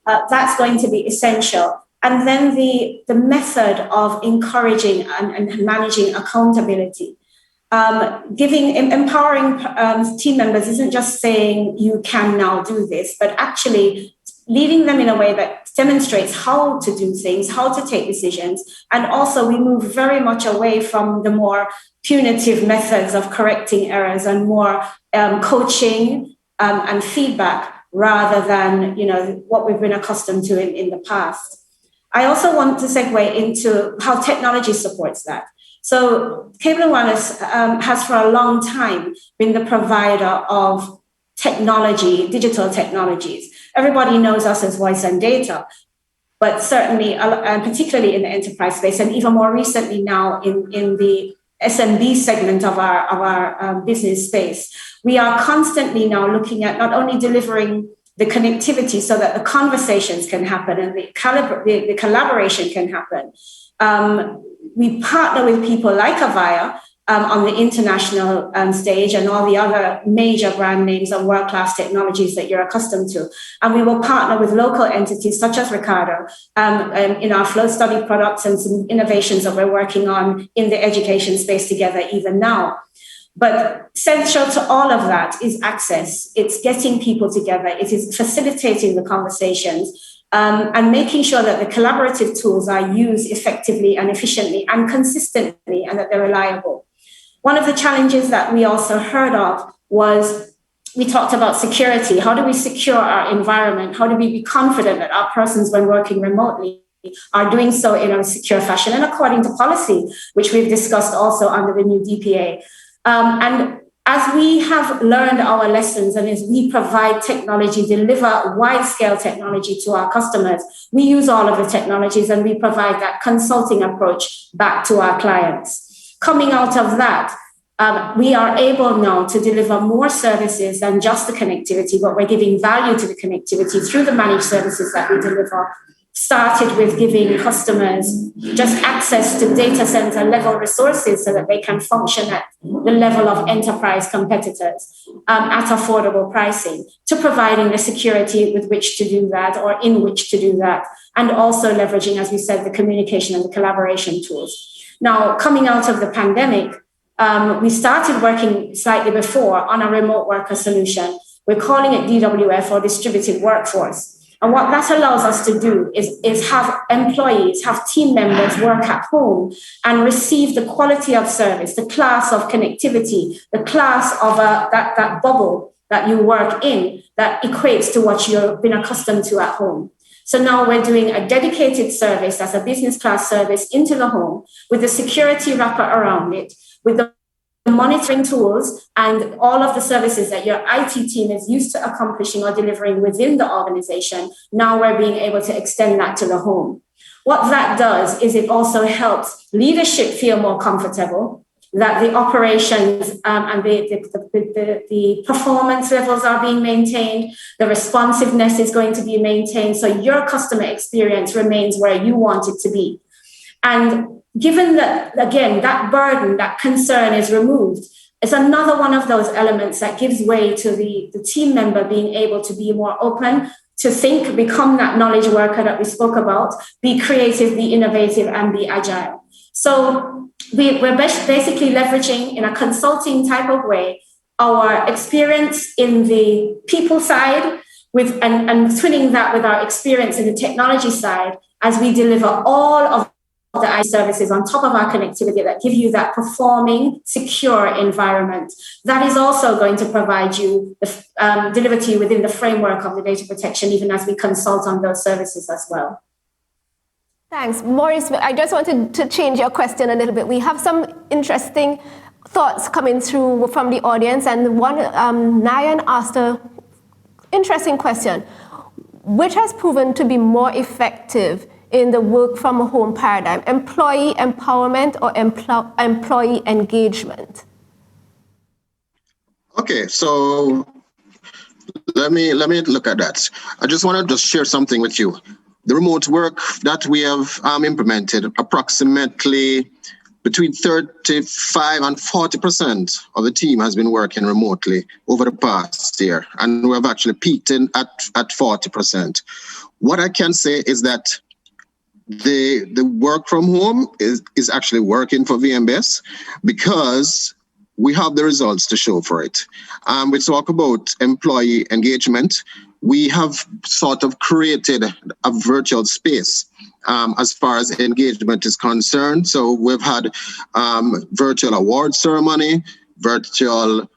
That's going to be essential. And then the method of encouraging and managing accountability. Empowering team members isn't just saying you can now do this, but actually leading them in a way that demonstrates how to do things, how to take decisions. And also we move very much away from the more punitive methods of correcting errors and more coaching and feedback rather than what we've been accustomed to in the past. I also want to segue into how technology supports that. So Cable and Wireless has for a long time been the provider of technology, digital technologies. Everybody knows us as voice and data, but certainly, particularly in the enterprise space, and even more recently now in the SMB segment of our business space, we are constantly now looking at not only delivering the connectivity so that the conversations can happen and the collaboration can happen. We partner with people like Avaya on the international stage and all the other major brand names and world-class technologies that you're accustomed to. And we will partner with local entities such as Ricardo in our flow study products and some innovations that we're working on in the education space together even now. But central to all of that is access. It's getting people together. It is facilitating the conversations. And making sure that the collaborative tools are used effectively and efficiently and consistently and that they're reliable. One of the challenges that we also heard of was we talked about security. How do we secure our environment? How do we be confident that our persons, when working remotely, are doing so in a secure fashion and according to policy, which we've discussed also under the new DPA. And as we have learned our lessons and as we provide technology, deliver wide-scale technology to our customers, we use all of the technologies and we provide that consulting approach back to our clients. Coming out of that, we are able now to deliver more services than just the connectivity, but we're giving value to the connectivity through the managed services that we deliver. Started with giving customers just access to data center level resources so that they can function at the level of enterprise competitors at affordable pricing, to providing the security with which to do that or in which to do that, and also leveraging, as we said, the communication and the collaboration tools. Now, coming out of the pandemic, we started working slightly before on a remote worker solution. We're calling it DWF, or distributed workforce. And what that allows us to do is have employees, have team members work at home and receive the quality of service, the class of connectivity, the class of that bubble that you work in that equates to what you've been accustomed to at home. So now we're doing a dedicated service as a business class service into the home with the security wrapper around it, with the monitoring tools and all of the services that your IT team is used to accomplishing or delivering within the organization. Now we're being able to extend that to the home. What that does is it also helps leadership feel more comfortable, that the operations and the performance levels are being maintained, the responsiveness is going to be maintained, so your customer experience remains where you want it to be. And given that, again, that burden, that concern is removed, it's another one of those elements that gives way to the team member being able to be more open, to think, become that knowledge worker that we spoke about, be creative, be innovative, and be agile. So we're basically leveraging in a consulting type of way our experience in the people side and twinning that with our experience in the technology side as we deliver all of the IT services on top of our connectivity that give you that performing, secure environment. That is also going to provide you, deliver to you within the framework of the data protection, even as we consult on those services as well.
Thanks. Maurice, I just wanted to change your question a little bit. We have some interesting thoughts coming through from the audience, and one, Nayan asked an interesting question. Which has proven to be more effective in the work from home paradigm, employee empowerment or employee engagement?
Okay, so let me look at that. I just want to share something with you. The remote work that we have implemented, approximately between 35 and 40% of the team has been working remotely over the past year, and we have actually peaked in at 40%. What I can say is that the work from home is actually working for VMBS because we have the results to show for it. We talk about employee engagement. We have sort of created a virtual space as far as engagement is concerned. So we've had virtual award ceremony, virtual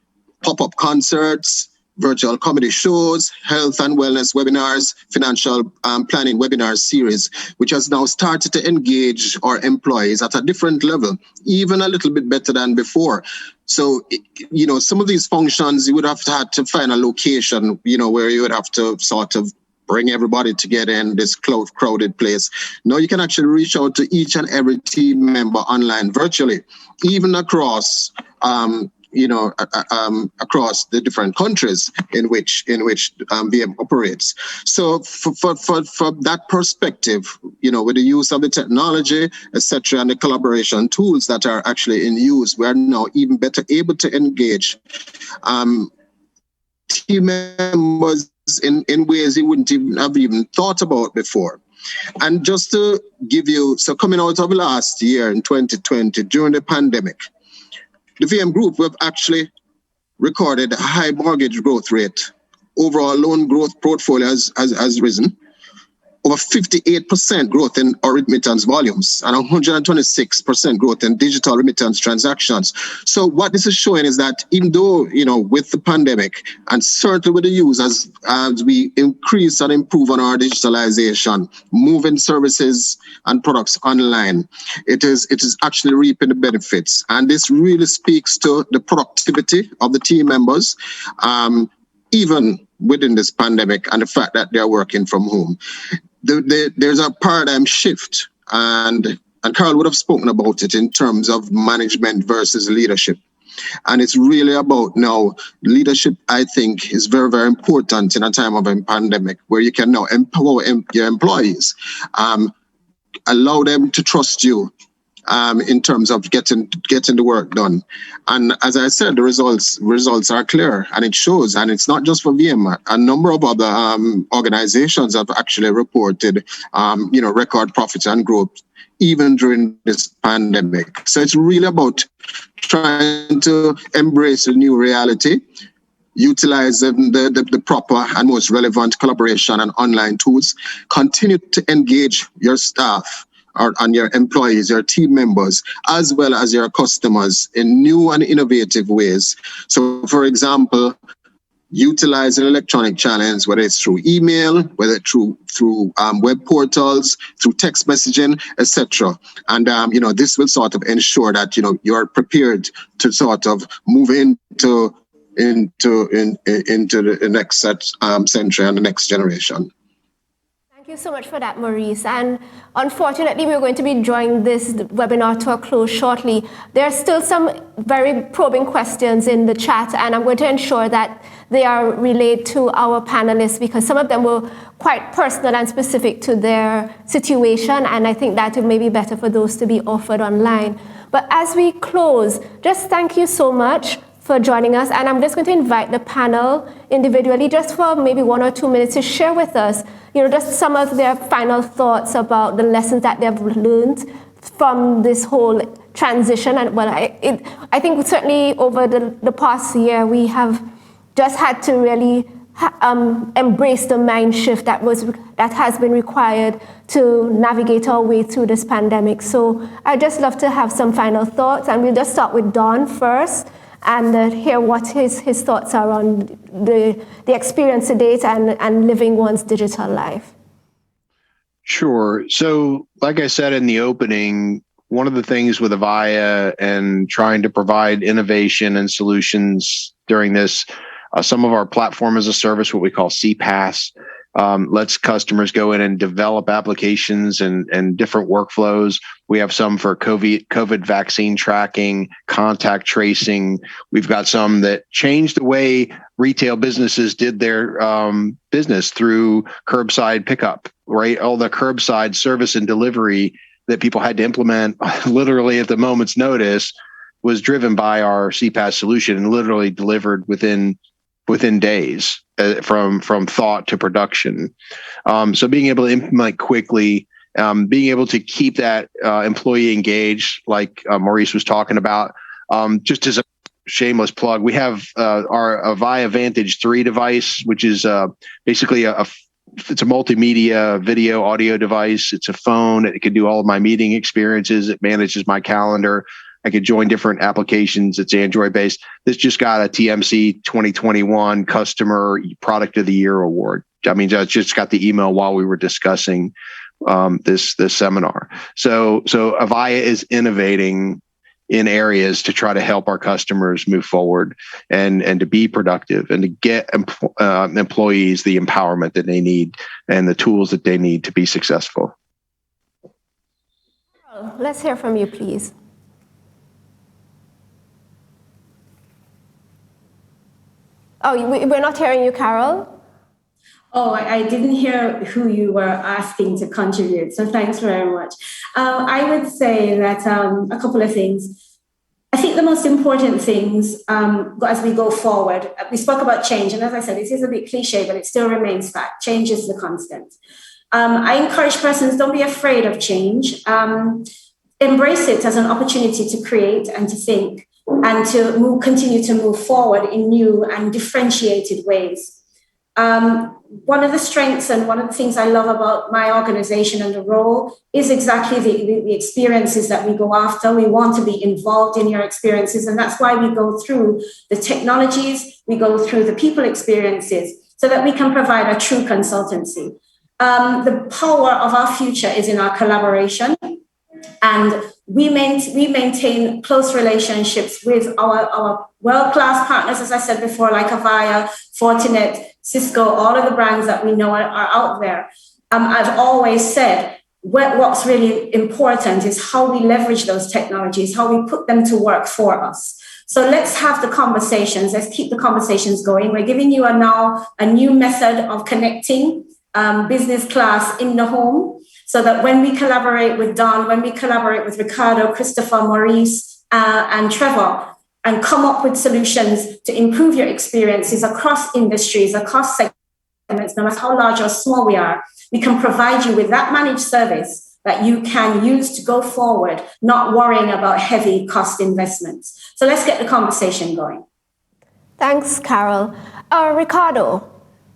pop-up concerts, virtual comedy shows, health and wellness webinars, financial planning webinar series, which has now started to engage our employees at a different level, even a little bit better than before. So, you know, some of these functions, you would have had to find a location, you know, where you would have to sort of bring everybody together in this crowded place. Now you can actually reach out to each and every team member online virtually, even across across the different countries in which VM operates. So for that perspective, you know, with the use of the technology, etc., and the collaboration tools that are actually in use, we are now even better able to engage team members in ways you wouldn't even have thought about before. And just to give you, so coming out of last year in 2020, during the pandemic, the VM Group, we've actually recorded a high mortgage growth rate. Overall loan growth portfolio has risen. Over 58% growth in our remittance volumes and 126% growth in digital remittance transactions. So what this is showing is that even though, you know, with the pandemic and certainly with the use as we increase and improve on our digitalization, moving services and products online, it is actually reaping the benefits. And this really speaks to the productivity of the team members, even within this pandemic and the fact that they're working from home. There's a paradigm shift, and Carl would have spoken about it in terms of management versus leadership. And it's really about now leadership, I think, is very, very important in a time of a pandemic where you can now empower your employees, allow them to trust you in terms of getting the work done. And as I said, the results are clear, and it shows. And it's not just for VM. A number of other organizations have actually reported, record profits and growth even during this pandemic. So it's really about trying to embrace a new reality, utilize the proper and most relevant collaboration and online tools, continue to engage your staff and your employees, your team members, as well as your customers in new and innovative ways. So, for example, utilizing electronic channels, whether it's through email, whether through web portals, through text messaging, etc. And this will sort of ensure that you're prepared to sort of move into the next century and the next generation.
Thank you so much for that, Maurice. And unfortunately, we're going to be drawing this webinar to a close shortly. There are still some very probing questions in the chat, and I'm going to ensure that they are relayed to our panelists because some of them were quite personal and specific to their situation, and I think that it may be better for those to be offered online. But as we close, just thank you so much for joining us, and I'm just going to invite the panel individually just for maybe 1 or 2 minutes to share with us, just some of their final thoughts about the lessons that they've learned from this whole transition. And I think certainly over the past year, we have just had to really embrace the mind shift that has been required to navigate our way through this pandemic. So I'd just love to have some final thoughts, and we'll just start with Don first and hear what his thoughts are on the experience to date and living one's digital life.
Sure. So like I said in the opening, one of the things with Avaya and trying to provide innovation and solutions during this, some of our platform as a service, what we call CPaaS, lets customers go in and develop applications and different workflows. We have some for COVID vaccine tracking, contact tracing. We've got some that change the way retail businesses did their business through curbside pickup, right? All the curbside service and delivery that people had to implement literally at the moment's notice was driven by our CPaaS solution and literally delivered within days from thought to production. So being able to implement quickly, being able to keep that employee engaged, like Maurice was talking about. Just as a shameless plug, we have our Avaya Vantage 3 device, which is basically it's a multimedia video audio device. It's a phone. It can do all of my meeting experiences. It manages my calendar. I could join different applications. It's Android based. This just got a TMC 2021 Customer Product of the Year award. I mean, I just got the email while we were discussing this seminar. So Avaya is innovating in areas to try to help our customers move forward and to be productive and to get employees the empowerment that they need and the tools that they need to be successful.
Let's hear from you, please. Oh, we're not hearing you, Carol.
Oh, I didn't hear who you were asking to contribute, so thanks very much. I would say that a couple of things. I think the most important things as we go forward, we spoke about change, and as I said, it is a bit cliche, but it still remains fact. Change is the constant. I encourage persons, don't be afraid of change. Embrace it as an opportunity to create and to think and to continue to move forward in new and differentiated ways. One of the strengths and one of the things I love about my organization and the role is exactly the experiences that we go after. We want to be involved in your experiences, and that's why we go through the technologies, we go through the people experiences, so that we can provide a true consultancy. The power of our future is in our collaboration, and we maintain close relationships with our world-class partners, as I said before, like Avaya, Fortinet, Cisco, all of the brands that we know are out there. I've always said what's really important is how we leverage those technologies, how we put them to work for us. So let's have the conversations. Let's keep the conversations going. We're giving you now a new method of connecting business class in the home, so that when we collaborate with Don, when we collaborate with Ricardo, Christopher, Maurice, and Trevor, and come up with solutions to improve your experiences across industries, across segments, no matter how large or small we are, we can provide you with that managed service that you can use to go forward, not worrying about heavy cost investments. So let's get the conversation going.
Thanks, Carol. Ricardo,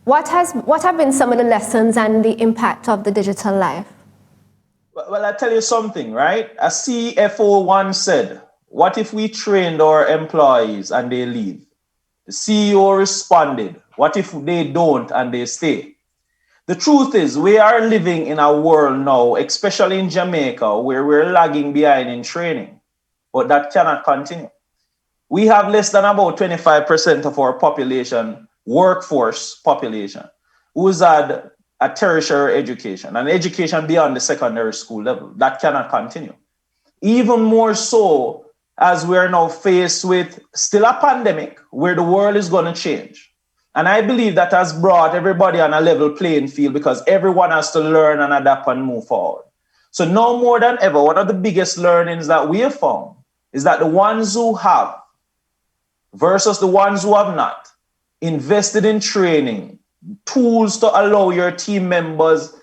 what have been some of the lessons and the impact of the digital life?
Well, I tell you something, right? A CFO once said, what if we trained our employees and they leave? The CEO responded, what if they don't and they stay? The truth is, we are living in a world now, especially in Jamaica, where we're lagging behind in training. But that cannot continue. We have less than about 25% of our population, workforce population, who's had a tertiary education, an education beyond the secondary school level. That cannot continue. Even more so, as we are now faced with still a pandemic where the world is going to change. And I believe that has brought everybody on a level playing field because everyone has to learn and adapt and move forward. So now more than ever, one of the biggest learnings that we have found is that the ones who have versus the ones who have not invested in training, tools to allow your team members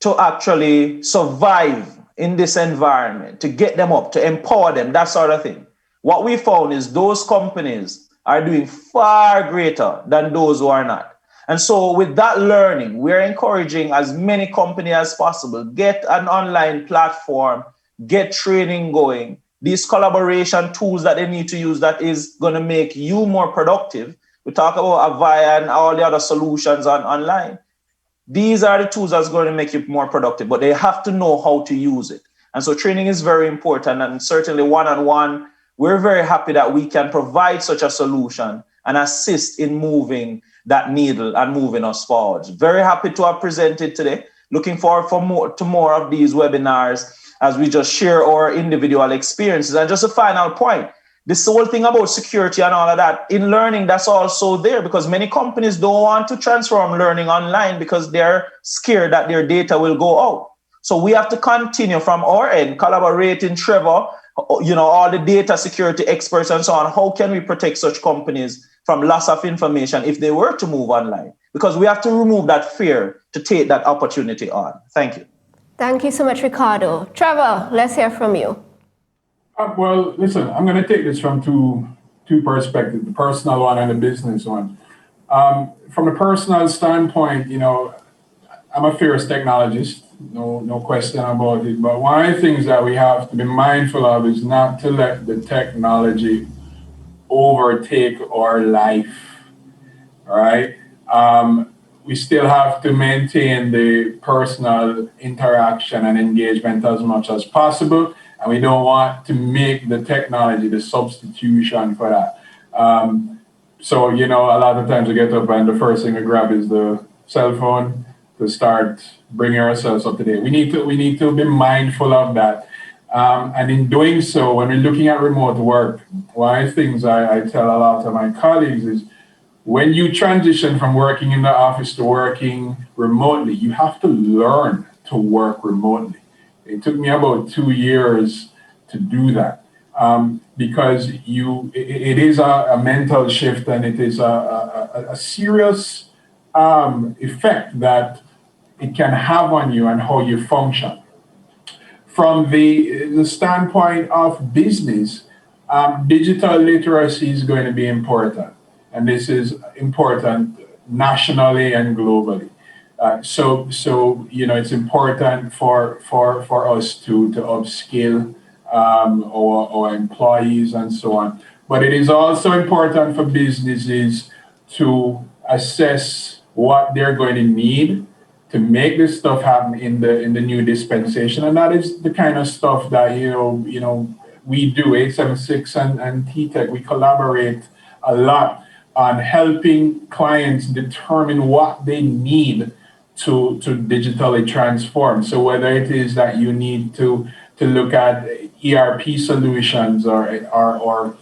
to actually survive in this environment, to get them up, to empower them, that sort of thing. What we found is those companies are doing far greater than those who are not. And so with that learning, we're encouraging as many companies as possible, get an online platform, get training going, these collaboration tools that they need to use that is going to make you more productive. We talk about Avaya and all the other solutions online. These are the tools that's going to make you more productive, but they have to know how to use it. And so training is very important, and certainly one-on-one, we're very happy that we can provide such a solution and assist in moving that needle and moving us forward. Very happy to have presented today. Looking forward to more of these webinars as we just share our individual experiences. And just a final point, this whole thing about security and all of that, in learning, that's also there because many companies don't want to transform learning online because they're scared that their data will go out. So we have to continue from our end, collaborating, Trevor, all the data security experts and so on. How can we protect such companies from loss of information if they were to move online? Because we have to remove that fear to take that opportunity on. Thank you.
Thank you so much, Ricardo. Trevor, let's hear from you.
Well, listen, I'm going to take this from two perspectives, the personal one and the business one. From a personal standpoint, I'm a fierce technologist, no question about it. But one of the things that we have to be mindful of is not to let the technology overtake our life, all right? We still have to maintain the personal interaction and engagement as much as possible, and we don't want to make the technology the substitution for that. So, a lot of times we get up and the first thing we grab is the cell phone to start bringing ourselves up to date. We need to be mindful of that. And in doing so, when we're looking at remote work, one of the things I tell a lot of my colleagues is when you transition from working in the office to working remotely, you have to learn to work remotely. It took me about 2 years to do that because it is a mental shift and it is a serious effect that it can have on you and how you function. From the standpoint of business, digital literacy is going to be important. And this is important nationally and globally. So it's important for us to upskill our employees and so on. But it is also important for businesses to assess what they're going to need to make this stuff happen in the new dispensation. And that is the kind of stuff that, we do, 876 and TTEC, we collaborate a lot on helping clients determine what they need to digitally transform. So whether it is that you need to look at ERP solutions or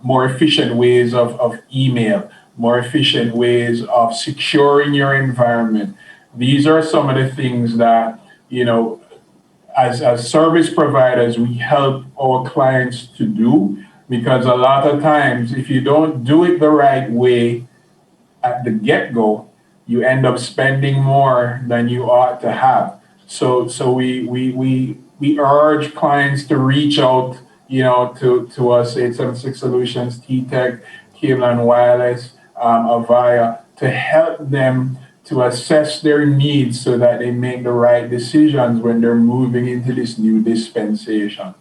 more efficient ways of email, more efficient ways of securing your environment. These are some of the things that, as service providers, we help our clients to do, because a lot of times, if you don't do it the right way at the get-go, you end up spending more than you ought to have. So we urge clients to reach out, to us, 876 Solutions, TTEC, Cable and Wireless, Avaya, to help them to assess their needs so that they make the right decisions when they're moving into this new dispensation.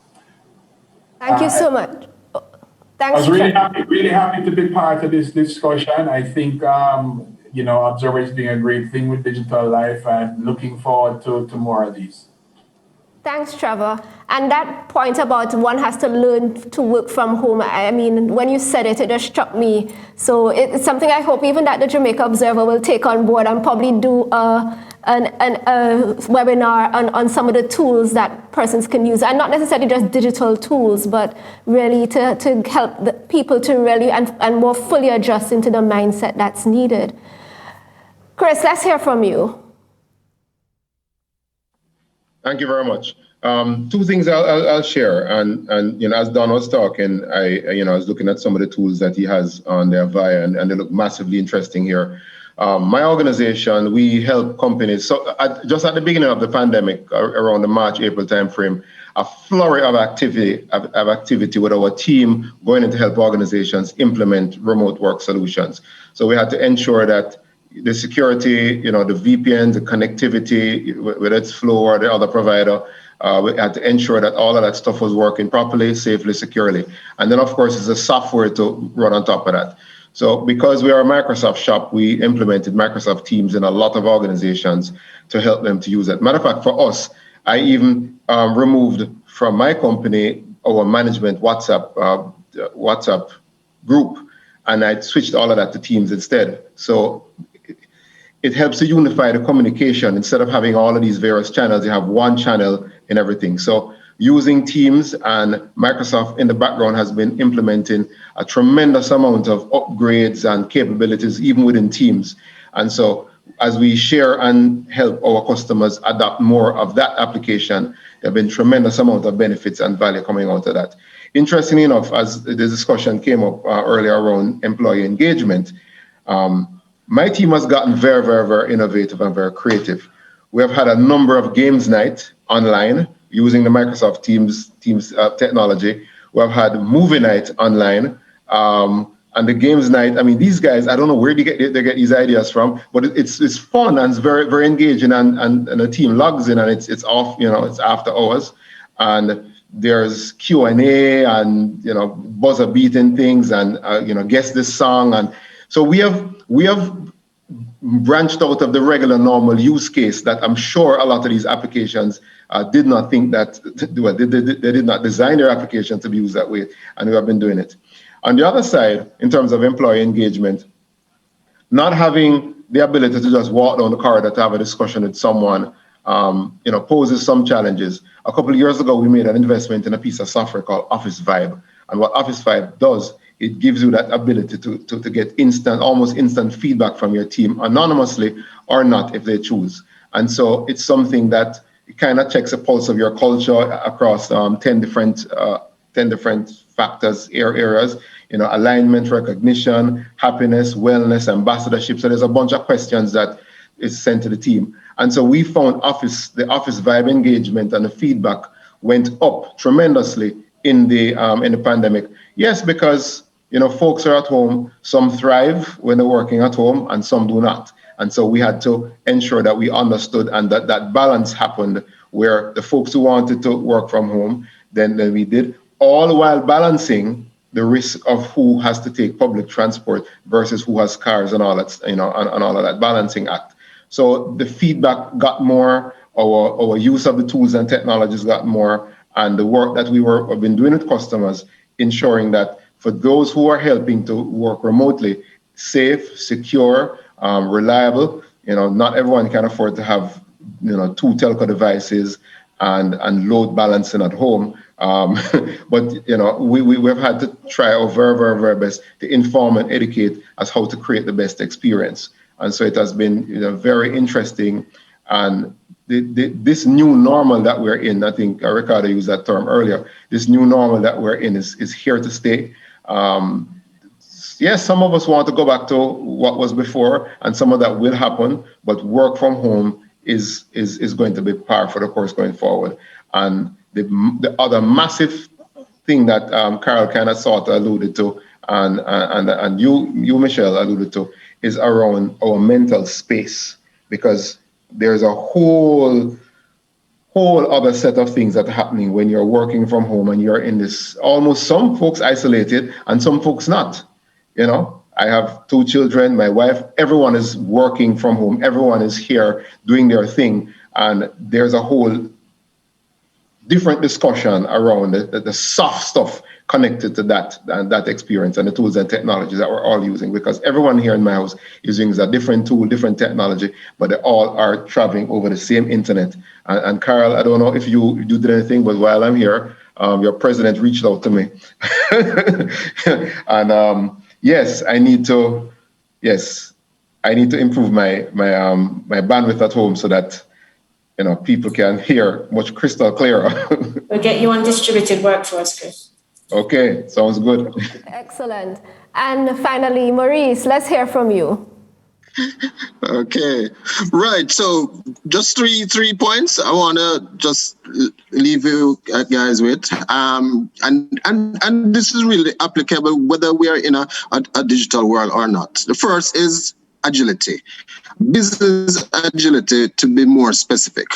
Thank you so much. Thanks.
I was really happy to be part of this discussion. I think, Observer is doing a great thing with Digital Life and looking forward to more of these.
Thanks, Trevor. And that point about one has to learn to work from home, I mean, when you said it, it just struck me. So it's something I hope even that the Jamaica Observer will take on board and probably do a webinar on some of the tools that persons can use. And not necessarily just digital tools, but really to help the people to really and more fully adjust into the mindset that's needed. Chris, let's hear from you.
Thank you very much. Two things I'll share, and as Don was talking, I was looking at some of the tools that he has on their Avaya, and they look massively interesting here. My organization, we help companies. So just at the beginning of the pandemic, around the March, April timeframe, a flurry of activity with our team going in to help organizations implement remote work solutions. So we had to ensure that the security, the VPN, the connectivity, whether it's Flow or the other provider, we had to ensure that all of that stuff was working properly, safely, securely. And then, of course, it's the software to run on top of that. So because we are a Microsoft shop, we implemented Microsoft Teams in a lot of organizations to help them to use it. Matter of fact, for us, I even removed from my company our management WhatsApp group, and I switched all of that to Teams instead. So it helps to unify the communication. Instead of having all of these various channels, you have one channel in everything. So using Teams, and Microsoft in the background has been implementing a tremendous amount of upgrades and capabilities even within Teams. And so as we share and help our customers adopt more of that application, there have been tremendous amount of benefits and value coming out of that. Interestingly enough, as the discussion came up earlier around employee engagement, my team has gotten very, very, very innovative and very creative. We have had a number of games night online using the Microsoft Teams technology. We have had movie night online, and the games night. I mean, these guys, I don't know where they get these ideas from, but it's fun and it's very, very engaging. And the team logs in and it's off. It's after hours, and there's Q&A and buzzer beating things and guess this song. And so we have branched out of the regular normal use case that I'm sure a lot of these applications did not think that, they did not design their application to be used that way, and we have been doing it. On the other side, in terms of employee engagement, not having the ability to just walk down the corridor to have a discussion with someone, poses some challenges. A couple of years ago, we made an investment in a piece of software called Office Vibe. And what Office Vibe does, it gives you that ability to get almost instant feedback from your team, anonymously or not, if they choose. And so it's something that it kind of checks the pulse of your culture across 10 different factors, areas, alignment, recognition, happiness, wellness, ambassadorship. So there's a bunch of questions that is sent to the team. And so we found the Office Vibe engagement and the feedback went up tremendously in the pandemic. Yes, because folks are at home. Some thrive when they're working at home, and some do not. And so we had to ensure that we understood and that balance happened, where the folks who wanted to work from home, then we did, all while balancing the risk of who has to take public transport versus who has cars and all that, and all of that balancing act. So the feedback got more, our use of the tools and technologies got more, and the work that have been doing with customers, ensuring that for those who are helping to work remotely, safe, secure, reliable. Not everyone can afford to have 2 telco devices and load balancing at home. But we've had to try our very, very, very best to inform and educate as how to create the best experience. And so it has been very interesting. And this new normal that we're in, I think Ricardo used that term earlier, this new normal that we're in is here to stay. Yes, some of us want to go back to what was before, and some of that will happen, but work from home is going to be par for the course going forward. And the other massive thing that Carol kind of sort of alluded to, and you, Michelle, alluded to, is around our mental space, because there's a whole other set of things that are happening when you're working from home and you're in this, almost some folks isolated and some folks not. I have 2 children, my wife, everyone is working from home. Everyone is here doing their thing. And there's a whole different discussion around the soft stuff connected to that experience and the tools and technologies that we're all using, because everyone here in my house is using a different tool, different technology, but they all are traveling over the same internet. And Carol, I don't know if you did anything, but while I'm here, your president reached out to me. And yes, I need to improve my bandwidth at home so that people can hear much crystal clearer.
We'll get you on distributed workforce, Chris.
Okay, sounds good.
Excellent. And finally, Maurice, let's hear from you.
Okay, right. So just three points I want to just leave you guys with, and this is really applicable whether we are in a digital world or not. The first is agility, business agility, to be more specific.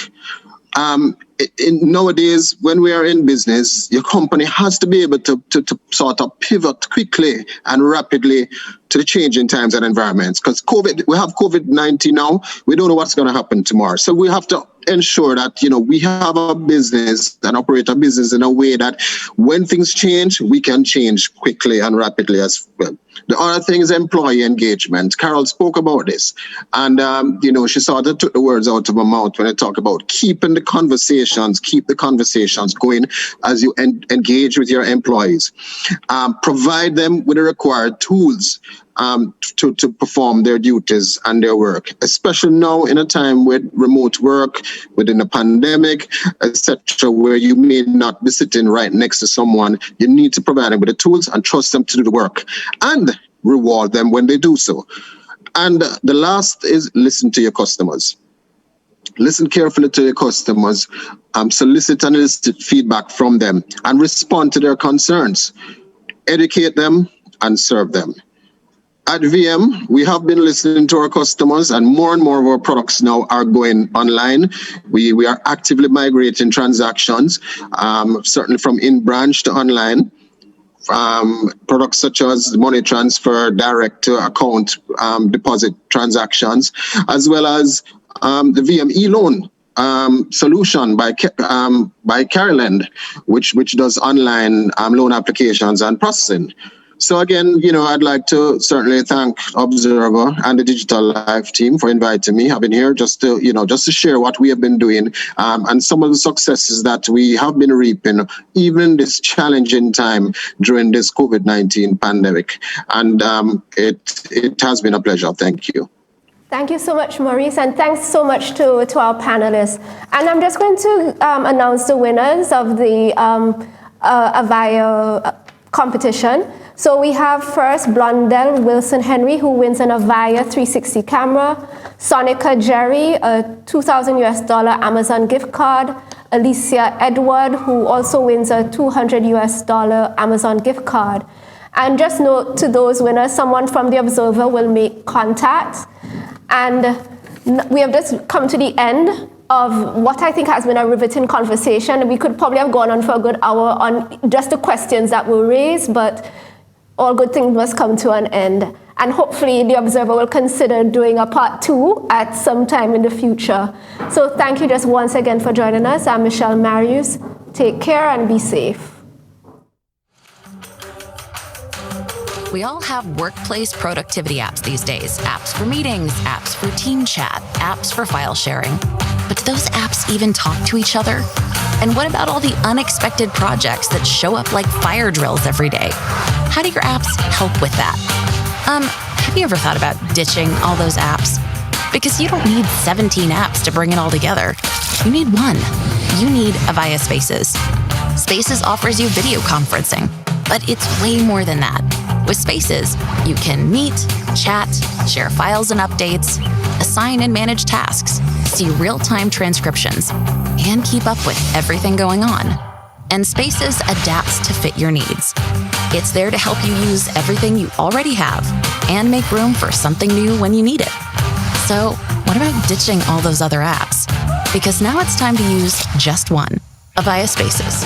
Nowadays, when we are in business, your company has to be able to sort of pivot quickly and rapidly to the changing times and environments. Because we have COVID-19 now. We don't know what's going to happen tomorrow. So we have to ensure that, we have a business and operate a business in a way that when things change, we can change quickly and rapidly as well. The other thing is employee engagement. Carol spoke about this. And, she sort of took the words out of her mouth when I talk about keep the conversations going as you engage with your employees. Provide them with the required tools to perform their duties and their work, especially now in a time with remote work, within a pandemic, etc., where you may not be sitting right next to someone. You need to provide them with the tools and trust them to do the work and reward them when they do so. And the last is listen to your customers. Listen carefully to your customers, solicit and elicit feedback from them and respond to their concerns. Educate them and serve them. At VM, we have been listening to our customers, and more of our products now are going online. We are actively migrating transactions, certainly from in-branch to online. Products such as money transfer, direct to account deposit transactions, as well as the VM e-loan solution by Carolend, which does online loan applications and processing. So again, I'd like to certainly thank Observer and the Digital Life team for inviting me. I've been here just to share what we have been doing and some of the successes that we have been reaping, even in this challenging time during this COVID-19 pandemic. And it has been a pleasure. Thank you.
Thank you so much, Maurice, and thanks so much to our panelists. And I'm just going to announce the winners of the Avaya competition. So we have first Blondell Wilson Henry, who wins an Avaya 360 camera, Sonica Jerry, a $2,000 Amazon gift card, Alicia Edward, who also wins a $200 Amazon gift card. And just note to those winners, someone from the Observer will make contact. And we have just come to the end of what I think has been a riveting conversation. We could probably have gone on for a good hour on just the questions that were raised, but all good things must come to an end. And hopefully the Observer will consider doing a part 2 at some time in the future. So thank you just once again for joining us. I'm Michelle Marius. Take care and be safe.
We all have workplace productivity apps these days. Apps for meetings, apps for team chat, apps for file sharing. But do those apps even talk to each other? And what about all the unexpected projects that show up like fire drills every day? How do your apps help with that? Have you ever thought about ditching all those apps? Because you don't need 17 apps to bring it all together. You need one. You need Avaya Spaces. Spaces offers you video conferencing, but it's way more than that. With Spaces, you can meet, chat, share files and updates, assign and manage tasks, see real-time transcriptions, and keep up with everything going on. And Spaces adapts to fit your needs. It's there to help you use everything you already have and make room for something new when you need it. So, what about ditching all those other apps? Because now it's time to use just one, Avaya Spaces.